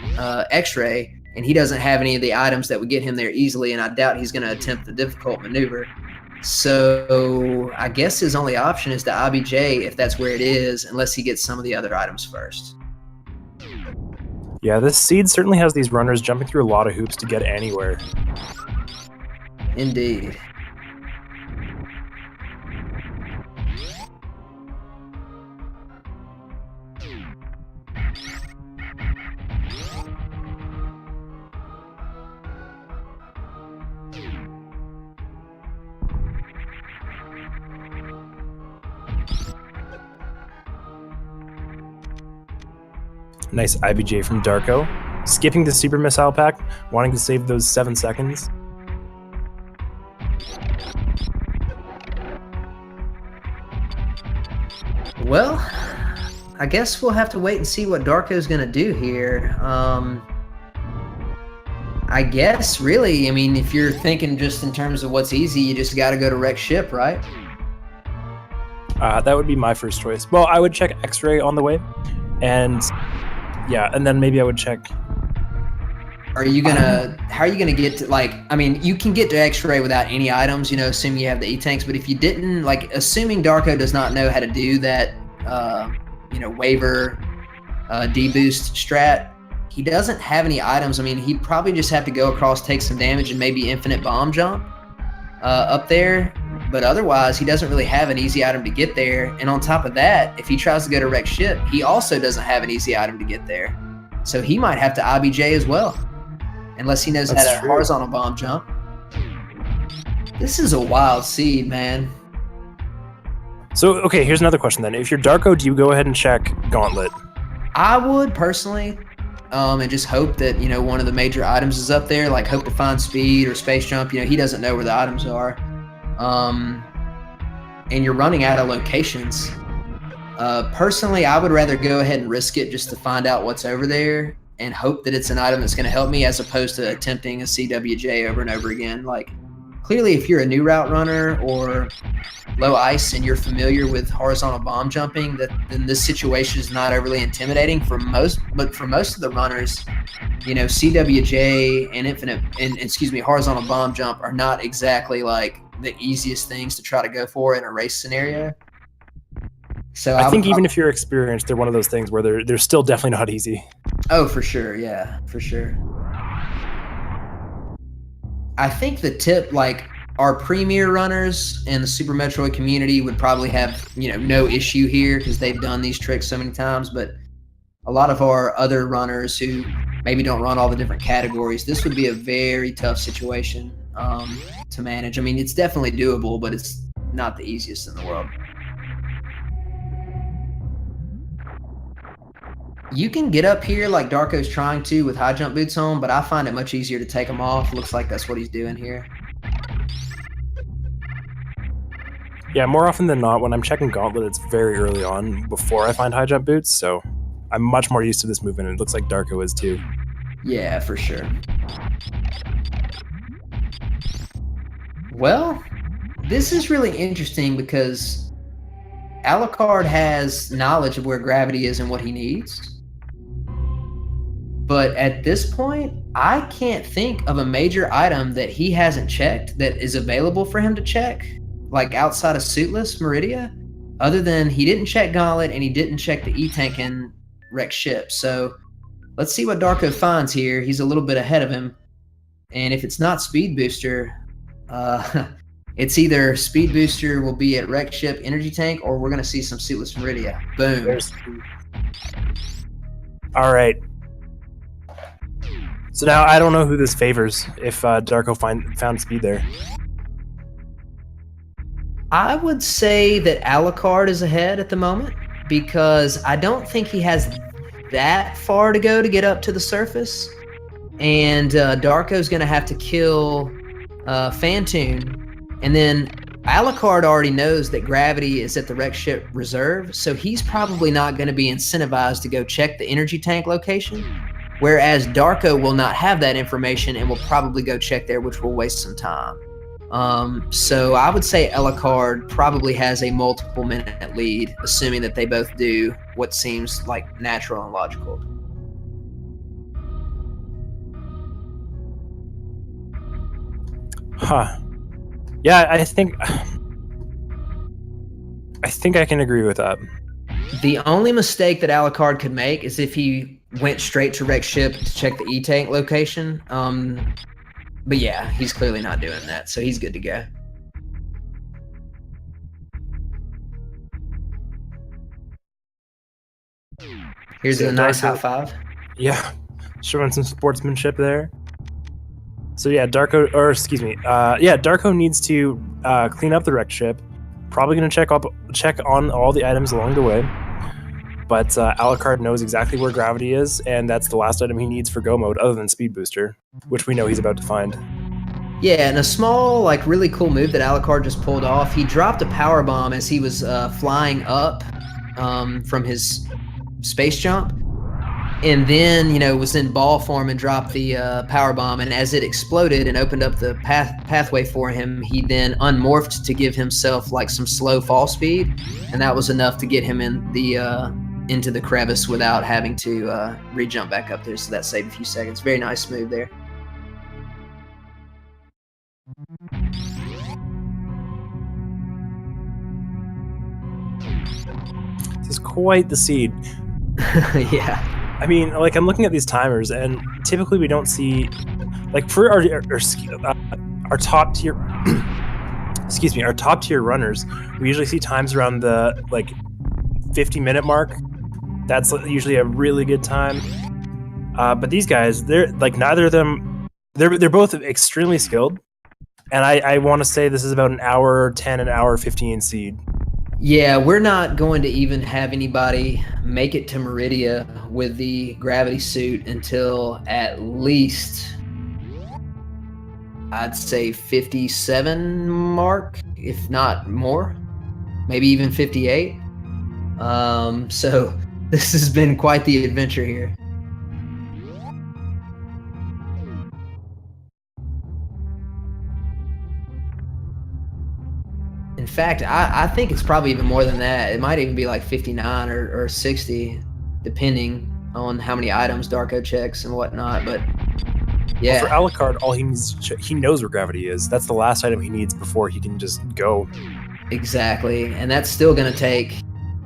X-Ray, and he doesn't have any of the items that would get him there easily, and I doubt he's going to attempt the difficult maneuver. So I guess his only option is the IBJ if that's where it is, unless he gets some of the other items first. Yeah, this seed certainly has these runners jumping through a lot of hoops to get anywhere. Indeed. Nice IBJ from Darko. Skipping the super missile pack, wanting to save those 7 seconds. Well, I guess we'll have to wait and see what Darko's going to do here. I guess, really, I mean, if you're thinking just in terms of what's easy, you just got to go to Wreck Ship, right? That would be my first choice. Well, I would check X-Ray on the way, and yeah, and then maybe I would check. How are you gonna get to, like, I mean, you can get to X-Ray without any items, assuming you have the E-Tanks, but if you didn't, like, assuming Darko does not know how to do that, waiver D-boost strat, he doesn't have any items. I mean, he'd probably just have to go across, take some damage, and maybe infinite bomb jump up there, but otherwise, he doesn't really have an easy item to get there, and on top of that, if he tries to go to Wreck Ship, he also doesn't have an easy item to get there, so he might have to IBJ as well. Unless he knows how to horizontal bomb jump. This is a wild seed, man. So, okay, here's another question then. If you're Darko, do you go ahead and check Gauntlet? I would, personally, and just hope that, one of the major items is up there, like hope to find speed or space jump. He doesn't know where the items are. And you're running out of locations. Personally, I would rather go ahead and risk it just to find out what's over there and hope that it's an item that's going to help me, as opposed to attempting a CWJ over and over again. Like, clearly, if you're a new route runner or low ice and you're familiar with horizontal bomb jumping, then this situation is not overly intimidating for most. But for most of the runners, CWJ and horizontal bomb jump are not exactly like the easiest things to try to go for in a race scenario. So I think even if you're experienced, they're one of those things where they're still definitely not easy. Oh, for sure. Yeah, for sure. I think the tip, like, our premier runners in the Super Metroid community would probably have, no issue here because they've done these tricks so many times. But a lot of our other runners who maybe don't run all the different categories, this would be a very tough situation to manage. I mean, it's definitely doable, but it's not the easiest in the world. You can get up here like Darko's trying to with high jump boots on, but I find it much easier to take them off. Looks like that's what he's doing here. Yeah, more often than not, when I'm checking Gauntlet, it's very early on before I find high jump boots, so I'm much more used to this movement, and it looks like Darko is too. Yeah, for sure. Well, this is really interesting because Alucard has knowledge of where gravity is and what he needs. But at this point, I can't think of a major item that he hasn't checked that is available for him to check, like outside of Suitless Meridia, other than he didn't check Gauntlet and he didn't check the E-Tank and wrecked ship. So let's see what Darko finds here. He's a little bit ahead of him. And if it's not Speed Booster, it's either Speed Booster will be at wrecked ship Energy Tank, or we're going to see some Suitless Meridia. Boom. All right. So now I don't know who this favors if Darko found speed there. I would say that Alucard is ahead at the moment because I don't think he has that far to go to get up to the surface. And Darko's going to have to kill Phantoon. And then Alucard already knows that gravity is at the wrecked ship reserve, so he's probably not going to be incentivized to go check the energy tank location. Whereas Darko will not have that information and will probably go check there, which will waste some time. So I would say Alucard probably has a multiple minute lead, assuming that they both do what seems like natural and logical. Huh. Yeah, I think I can agree with that. The only mistake that Alucard could make is if he went straight to wrecked ship to check the E-Tank location. But yeah, he's clearly not doing that, so he's good to go. Here's a nice high five. Yeah, showing some sportsmanship there. So yeah, Darko needs to clean up the wrecked ship. Probably going to check on all the items along the way. But Alucard knows exactly where gravity is, and that's the last item he needs for go mode, other than Speed Booster, which we know he's about to find. Yeah, and a small, like, really cool move that Alucard just pulled off. He dropped a power bomb as he was flying up from his space jump, and then, was in ball form and dropped the power bomb. And as it exploded and opened up the pathway for him, he then unmorphed to give himself like some slow fall speed, and that was enough to get him in the into the crevice without having to re-jump back up there. So that saved a few seconds. Very nice move there. This is quite the seed. Yeah. I mean, like, I'm looking at these timers, and typically we don't see, like, for our top tier, our top tier runners, we usually see times around the 50-minute mark. That's usually a really good time. But these guys, they're like, neither of them, they're both extremely skilled, and I want to say this is about an hour 10, an hour 15 seed. Yeah, we're not going to even have anybody make it to Meridia with the gravity suit until at least, I'd say 57 mark, if not more, maybe even 58. So this has been quite the adventure here. In fact, I think it's probably even more than that. It might even be like 59 or 60, depending on how many items Darko checks and whatnot. But yeah, well, for Alucard, all he needs he knows where gravity is. That's the last item he needs before he can just go. Exactly, and that's still going to take,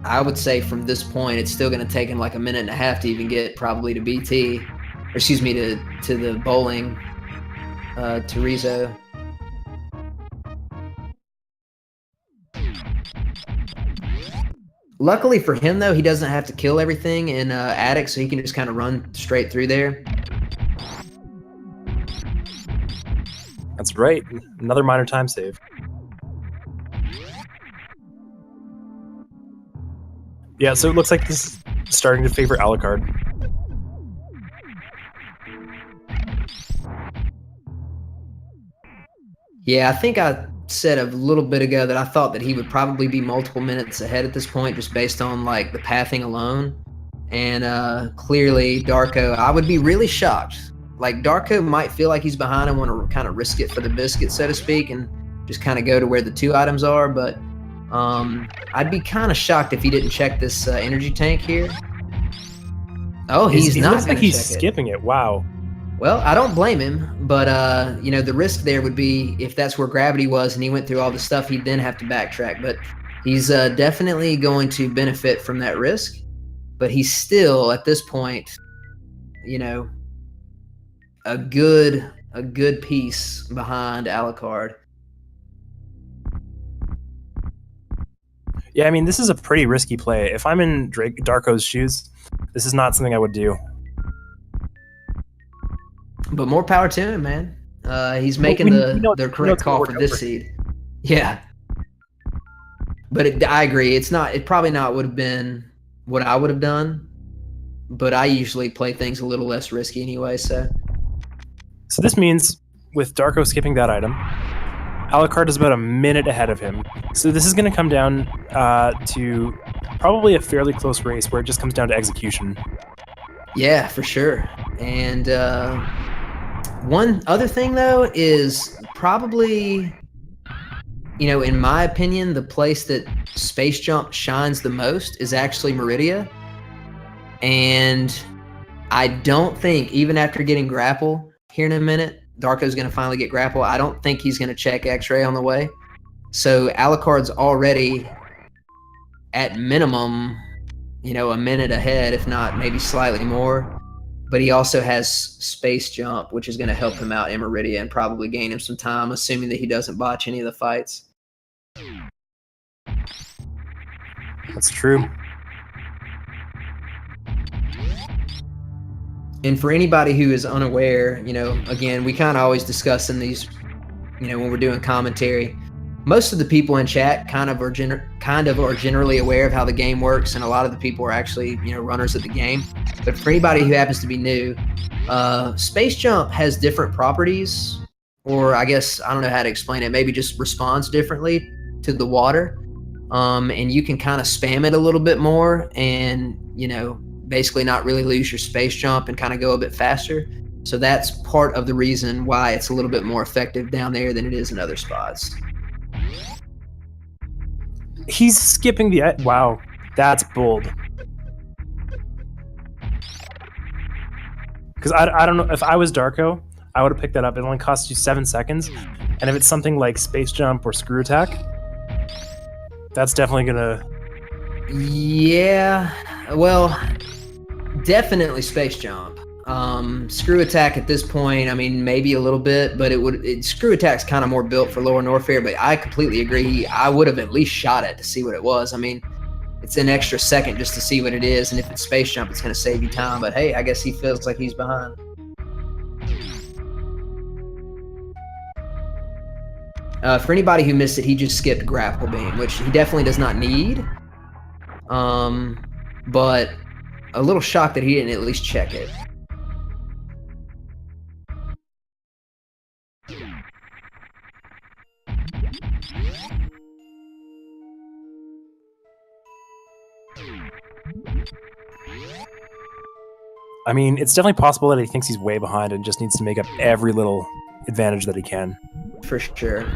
I would say, from this point, it's still going to take him like a minute and a half to even get probably to BT, or excuse me, to the bowling, to Rizzo. Luckily for him, though, he doesn't have to kill everything in Attic, so he can just kind of run straight through there. That's right. Another minor time save. Yeah, so it looks like this is starting to favor Alucard. Yeah, I think I said a little bit ago that I thought that he would probably be multiple minutes ahead at this point, just based on like the pathing alone. And clearly, Darko, I would be really shocked. Like Darko might feel like he's behind and want to kind of risk it for the biscuit, so to speak, and just kind of go to where the 2 items are. But I'd be kind of shocked if he didn't check this energy tank here. Oh, he's not. Looks like he's skipping it. Wow. Well, I don't blame him, but you know, the risk there would be if that's where gravity was and he went through all the stuff, he'd then have to backtrack. But he's definitely going to benefit from that risk. But he's still, at this point, you know, a good piece behind Alucard. Yeah, I mean, this is a pretty risky play. If I'm in Darko's shoes, this is not something I would do. But more power to him, man. He's making the correct call for this seed. Yeah. But I agree. It probably not would have been what I would have done. But I usually play things a little less risky anyway. So this means with Darko skipping that item, Alucard is about a minute ahead of him. So this is going to come down to probably a fairly close race where it just comes down to execution. Yeah, for sure. And one other thing, though, is probably, you know, in my opinion, the place that Space Jump shines the most is actually Meridia. And I don't think, even after getting Grapple here in a minute, Darko's going to finally get Grapple. I don't think he's going to check X-Ray on the way. So Alucard's already, at minimum, you know, a minute ahead, if not maybe slightly more. But he also has Space Jump, which is going to help him out in Meridia and probably gain him some time, assuming that he doesn't botch any of the fights. That's true. And for anybody who is unaware, you know, again, we kind of always discuss in these, you know, when we're doing commentary, most of the people in chat kind of are generally aware of how the game works, and a lot of the people are actually, you know, runners of the game. But for anybody who happens to be new, Space Jump has different properties, or I guess I don't know how to explain it. Maybe just responds differently to the water, and you can kind of spam it a little bit more, and you know, basically not really lose your Space Jump and kind of go a bit faster. So that's part of the reason why it's a little bit more effective down there than it is in other spots. He's skipping the... Wow, that's bold. Because I don't know, if I was Darko, I would have picked that up. It only costs you 7 seconds. And if it's something like Space Jump or Screw Attack, that's definitely gonna... Yeah, well, definitely Space Jump. Screw Attack at this point, I mean, maybe a little bit, but Screw Attack's kind of more built for lower Norfair, but I completely agree. I would have at least shot it to see what it was. I mean, it's an extra second just to see what it is, and if it's Space Jump, it's going to save you time, but hey, I guess he feels like he's behind. For anybody who missed it, he just skipped Grapple Beam, which he definitely does not need, but a little shocked that he didn't at least check it. I mean, it's definitely possible that he thinks he's way behind and just needs to make up every little advantage that he can. For sure.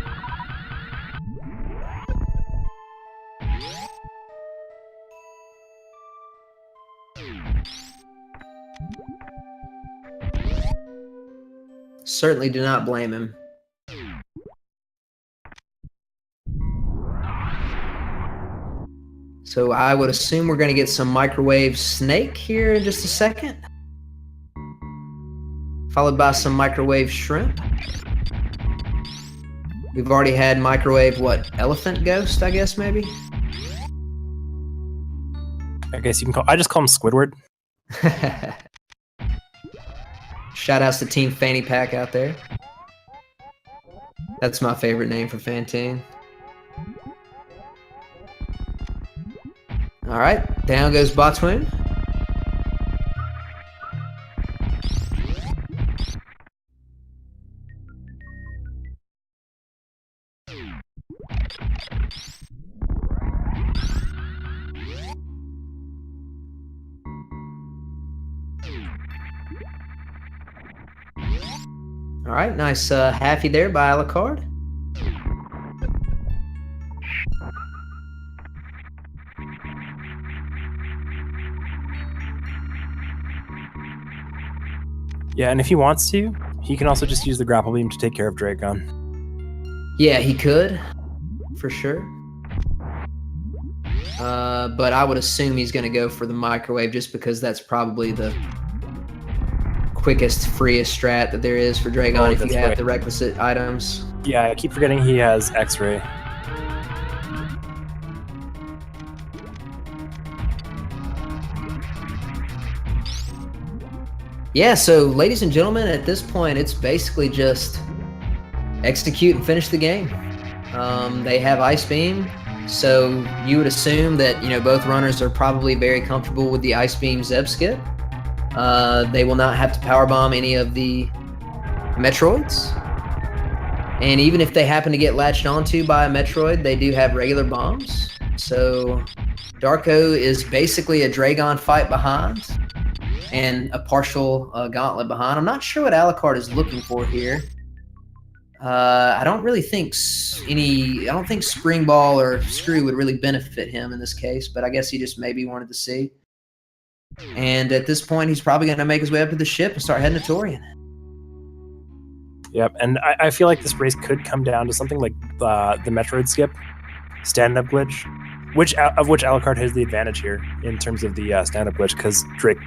Certainly do not blame him. So I would assume we're going to get some microwave snake here in just a second. Followed by some microwave shrimp. We've already had microwave, what, elephant ghost, I guess, maybe? I guess you can call. I just call him Squidward. Shout outs to Team Fanny Pack out there. That's my favorite name for Phantoon. All right, down goes Botswoon. All right, nice halfie there by Alucard. Yeah, and if he wants to, he can also just use the grapple beam to take care of Draygon. Yeah, he could, for sure. But I would assume he's going to go for the microwave just because that's probably the quickest, freest strat that there is for Draygon if you have the requisite items. Yeah, I keep forgetting he has X-ray. Yeah, so ladies and gentlemen, at this point, it's basically just execute and finish the game. They have Ice Beam, so you would assume that both runners are probably very comfortable with the Ice Beam Zeb skip. They will not have to power bomb any of the Metroids. And even if they happen to get latched onto by a Metroid, they do have regular bombs. So Darko is basically a Draygon fight behind and a partial Gauntlet behind. I'm not sure what Alucard is looking for here. I don't really think I don't think Spring Ball or Screw would really benefit him in this case, but I guess he just maybe wanted to see. And at this point, he's probably going to make his way up to the ship and start heading to Torian. Yep, and I feel like this race could come down to something like the Metroid skip, stand-up glitch, which Alucard has the advantage here in terms of the stand-up glitch because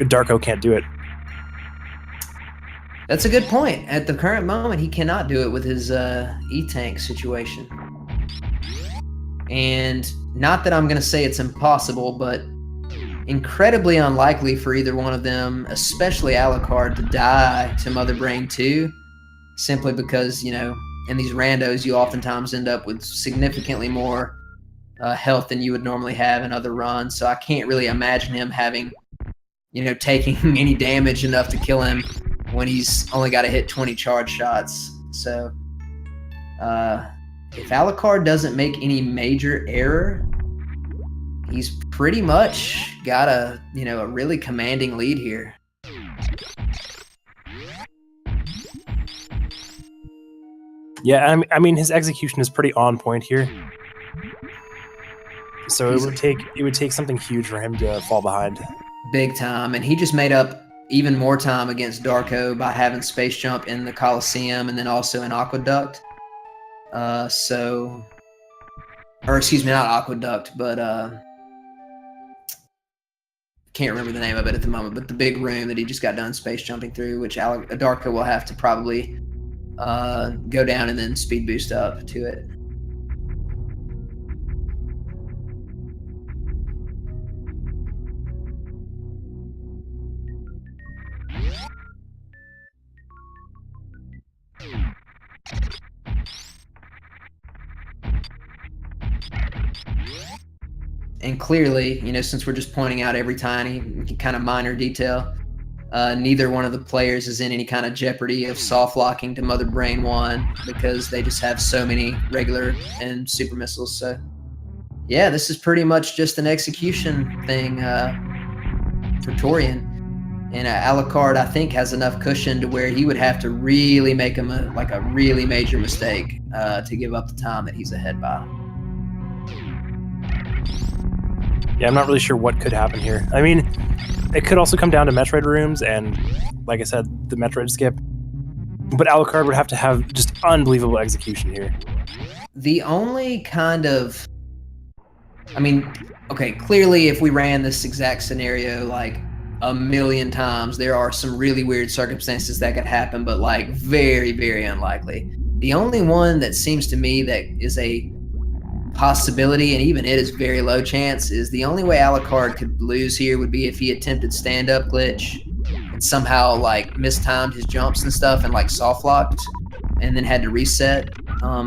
Darko can't do it. That's a good point. At the current moment, he cannot do it with his E-Tank situation. And not that I'm going to say it's impossible, but incredibly unlikely for either one of them, especially Alucard, to die to Mother Brain 2, simply because, in these randos, you oftentimes end up with significantly more health than you would normally have in other runs. So I can't really imagine him having, taking any damage enough to kill him when he's only got to hit 20 charge shots. So if Alucard doesn't make any major error, he's pretty much got a really commanding lead here. Yeah, I mean his execution is pretty on point here. So it would take something huge for him to fall behind. Big time, and he just made up even more time against Darko by having space jump in the Coliseum and then also in Aqueduct. Or excuse me, not Aqueduct, but can't remember the name of it at the moment, but the big room that he just got done space jumping through, which Darko will have to probably go down and then speed boost up to it. And clearly, since we're just pointing out every tiny kind of minor detail, neither one of the players is in any kind of jeopardy of soft locking to Mother Brain 1 because they just have so many regular and super missiles. So, yeah, this is pretty much just an execution thing for Torian. And Alucard, I think, has enough cushion to where he would have to really make him a really major mistake to give up the time that he's ahead by. Yeah, I'm not really sure what could happen here. I mean, it could also come down to Metroid rooms and, like I said, the Metroid skip. But Alucard would have to have just unbelievable execution here. The only kind of... okay, clearly if we ran this exact scenario like a million times, there are some really weird circumstances that could happen, but very, very unlikely. The only one that seems to me that is a possibility, and even it is very low chance, is the only way Alucard could lose here would be if he attempted stand-up glitch and somehow like mistimed his jumps and stuff and like soft locked and then had to reset.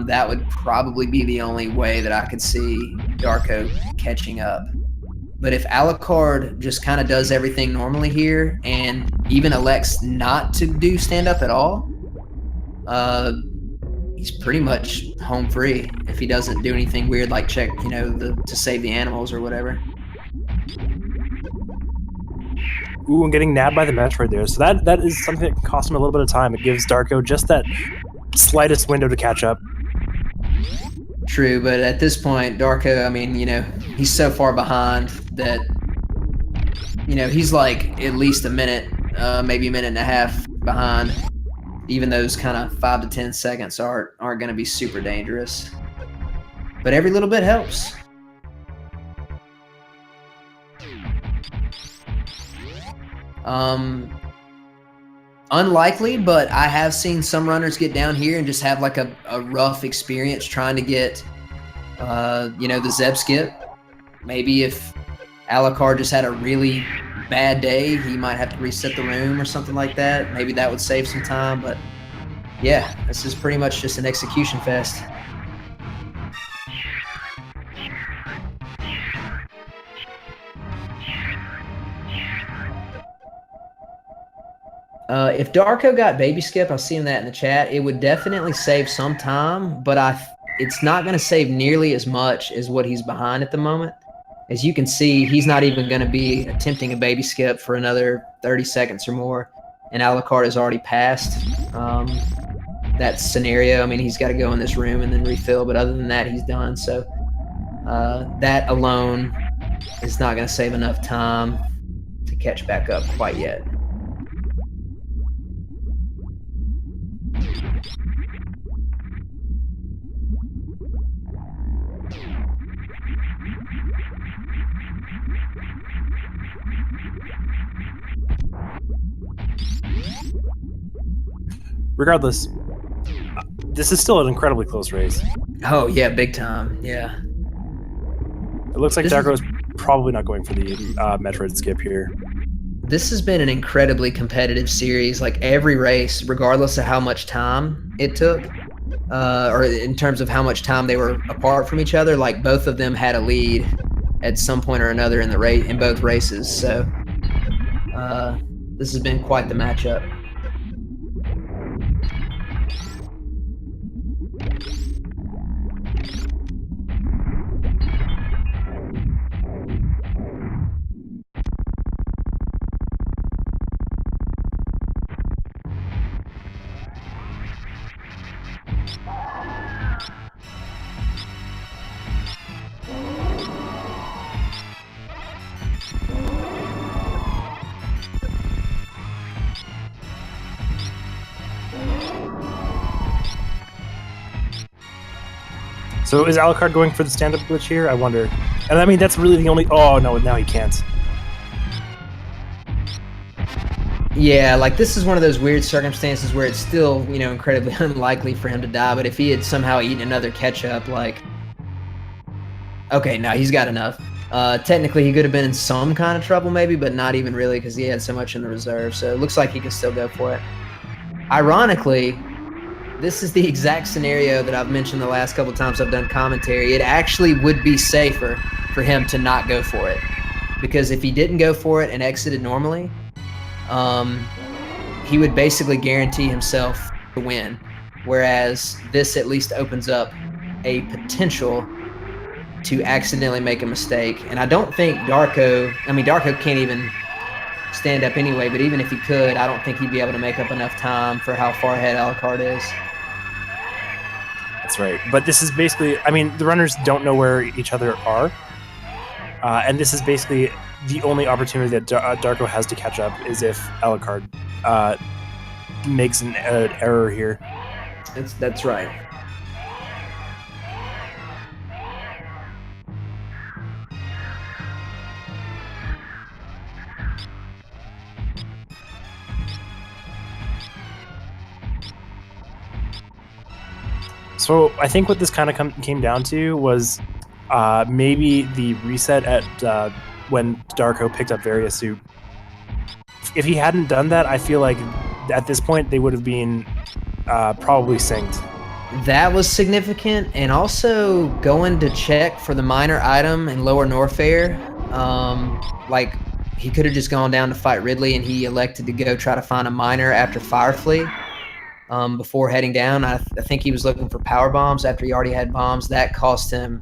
That would probably be the only way that I could see Darko catching up. But if Alucard just kind of does everything normally here and even elects not to do stand-up at all, he's pretty much home free if he doesn't do anything weird like check, to save the animals or whatever. Ooh, I'm getting nabbed by the Metroid there. So that is something that costs him a little bit of time. It gives Darko just that slightest window to catch up. True, but at this point, Darko, I mean, he's so far behind that, he's like at least a minute, maybe a minute and a half behind. Even those kind of 5 to 10 seconds aren't going to be super dangerous. But every little bit helps. Unlikely, but I have seen some runners get down here and just have like a rough experience trying to get, the Zeb skip. Maybe if Alucard just had a really bad day, he might have to reset the room or something like that. Maybe that would save some time, but yeah, this is pretty much just an execution fest. If Darko got baby skip, I was seeing that in the chat, it would definitely save some time, but it's not going to save nearly as much as what he's behind at the moment. As you can see, he's not even going to be attempting a baby skip for another 30 seconds or more, and Alucard has already passed that scenario. I mean, he's got to go in this room and then refill, but other than that, he's done. So that alone is not going to save enough time to catch back up quite yet. Regardless, this is still an incredibly close race. Oh, yeah, big time, yeah. It looks like Darko is probably not going for the Metroid skip here. This has been an incredibly competitive series. Like, every race, regardless of how much time it took, or in terms of how much time they were apart from each other, like, both of them had a lead at some point or another in the race, in both races. So this has been quite the matchup. So is Alucard going for the stand-up glitch here? I wonder. And I mean, that's really the only... Oh, no, now he can't. Yeah, like, this is one of those weird circumstances where it's still, incredibly unlikely for him to die, but if he had somehow eaten another ketchup, like... Okay, no, he's got enough. Technically, he could have been in some kind of trouble, maybe, but not even really, because he had so much in the reserve, so it looks like he can still go for it. Ironically, this is the exact scenario that I've mentioned the last couple times I've done commentary. It actually would be safer for him to not go for it, because if he didn't go for it and exited normally, he would basically guarantee himself to win, whereas this at least opens up a potential to accidentally make a mistake. And I don't think Darko can't even stand up anyway, but even if he could, I don't think he'd be able to make up enough time for how far ahead Alucard is. That's right. But this is basically, I mean, the runners don't know where each other are. And this is basically the only opportunity that Darko has to catch up is if Alucard makes an error here. That's right. So I think what this kind of came down to was maybe the reset at when Darko picked up Various Suit. If he hadn't done that, I feel like at this point they would have been probably synced. That was significant, and also going to check for the minor item in lower Norfair. Like, he could have just gone down to fight Ridley, and he elected to go try to find a minor after Firefly before heading down. I think he was looking for power bombs after he already had bombs. That cost him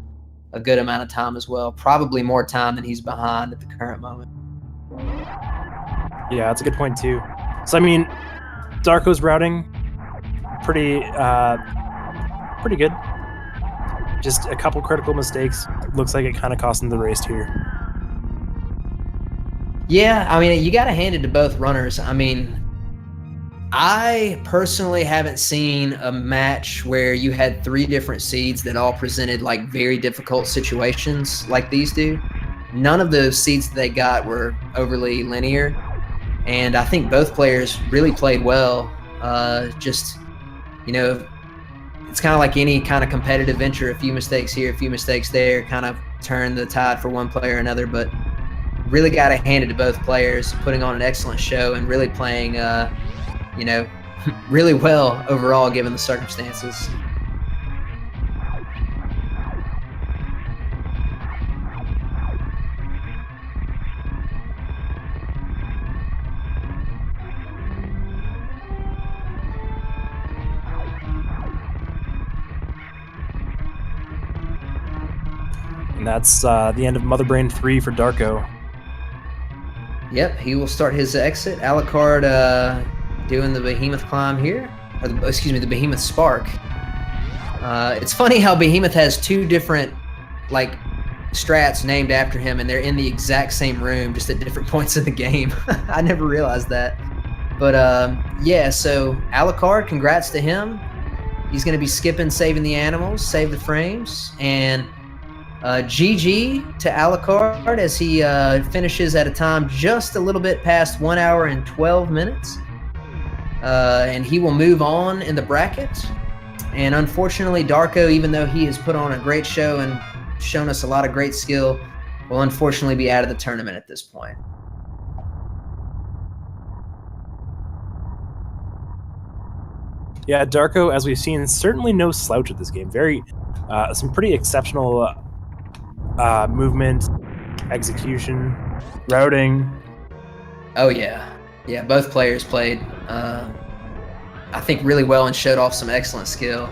a good amount of time as well, probably more time than he's behind at the current moment. Yeah, that's a good point too. So I mean, Darko's routing pretty good. Just a couple critical mistakes. Looks like it kind of cost him the race here. Yeah, I mean, you got to hand it to both runners. I mean, I personally haven't seen a match where you had 3 different seeds that all presented like very difficult situations like these do. None of those seeds that they got were overly linear, and I think both players really played well. Just, you know, it's kind of like any kind of competitive venture. A few mistakes here, a few mistakes there, kind of turn the tide for one player or another. But really got to hand it to both players, putting on an excellent show and really playing, you know, really well overall given the circumstances. And that's the end of Mother Brain 3 for Darko. Yep, he will start his exit. Alucard doing the Behemoth climb here. Or the Behemoth Spark. It's funny how Behemoth has 2 different like strats named after him, and they're in the exact same room, just at different points in the game. I never realized that. But yeah, so Alucard, congrats to him. He's going to be skipping Saving the Animals, Save the Frames, and GG to Alucard as he finishes at a time just a little bit past 1 hour and 12 minutes. And he will move on in the bracket. And unfortunately, Darko, even though he has put on a great show and shown us a lot of great skill, will unfortunately be out of the tournament at this point. Yeah, Darko, as we've seen, certainly no slouch at this game. Very, some pretty exceptional movement, execution, routing. Oh yeah, yeah. Both players played, I think, really well and showed off some excellent skill.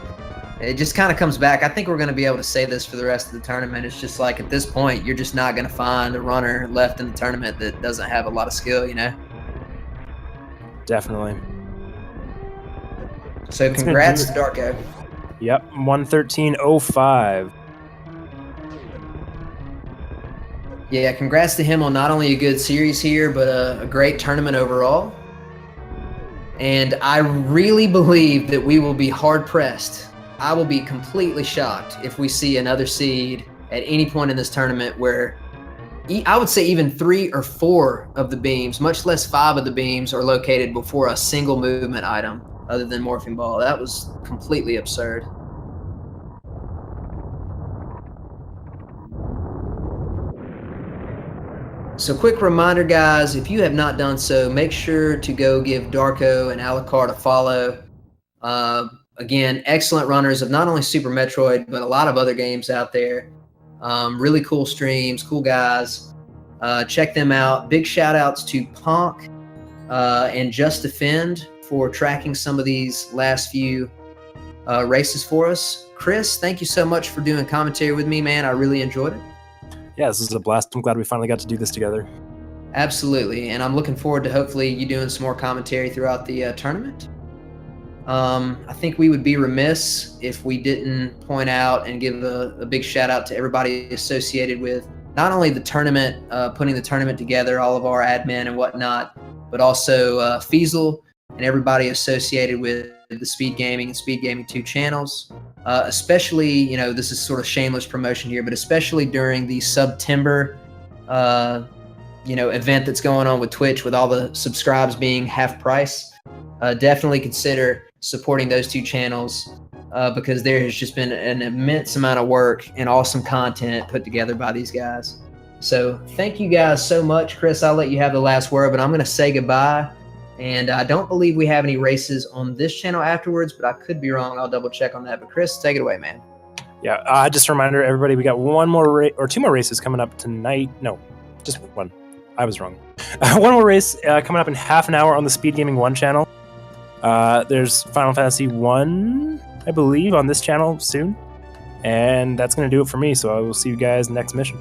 It just kind of comes back. I think we're going to be able to say this for the rest of the tournament. It's just like at this point, you're just not going to find a runner left in the tournament that doesn't have a lot of skill, you know? Definitely. So congrats to Darko. Yep, 113.05. Yeah, congrats to him on not only a good series here, but a great tournament overall. And I really believe that we will be hard-pressed. I will be completely shocked if we see another seed at any point in this tournament where I would say even 3 or 4 of the beams, much less 5 of the beams, are located before a single movement item other than Morphing Ball. That was completely absurd. So quick reminder, guys, if you have not done so, make sure to go give Darko and Alucard a follow. Again, excellent runners of not only Super Metroid, but a lot of other games out there. Really cool streams, cool guys. Check them out. Big shout outs to Ponk and Just Defend for tracking some of these last few races for us. Chris, thank you so much for doing commentary with me, man. I really enjoyed it. Yeah, this is a blast. I'm glad we finally got to do this together. Absolutely, and I'm looking forward to hopefully you doing some more commentary throughout the tournament. I think we would be remiss if we didn't point out and give a big shout out to everybody associated with not only the tournament, putting the tournament together, all of our admin and whatnot, but also Feasel and everybody associated with the Speed Gaming and Speed Gaming 2 channels. Especially, you know, this is sort of shameless promotion here, but especially during the September, you know, event that's going on with Twitch with all the subscribes being half price. Definitely consider supporting those 2 channels. because there has just been an immense amount of work and awesome content put together by these guys. So thank you guys so much. Chris, I'll let you have the last word, but I'm going to say goodbye. And I don't believe we have any races on this channel afterwards, but I could be wrong. I'll double check on that. But Chris, take it away, man. Yeah, just a reminder, everybody, we got one more or two more races coming up tonight. No, just one. I was wrong. One more race coming up in half an hour on the Speed Gaming 1 channel. There's Final Fantasy 1, I believe, on this channel soon. And that's going to do it for me, so I will see you guys next mission.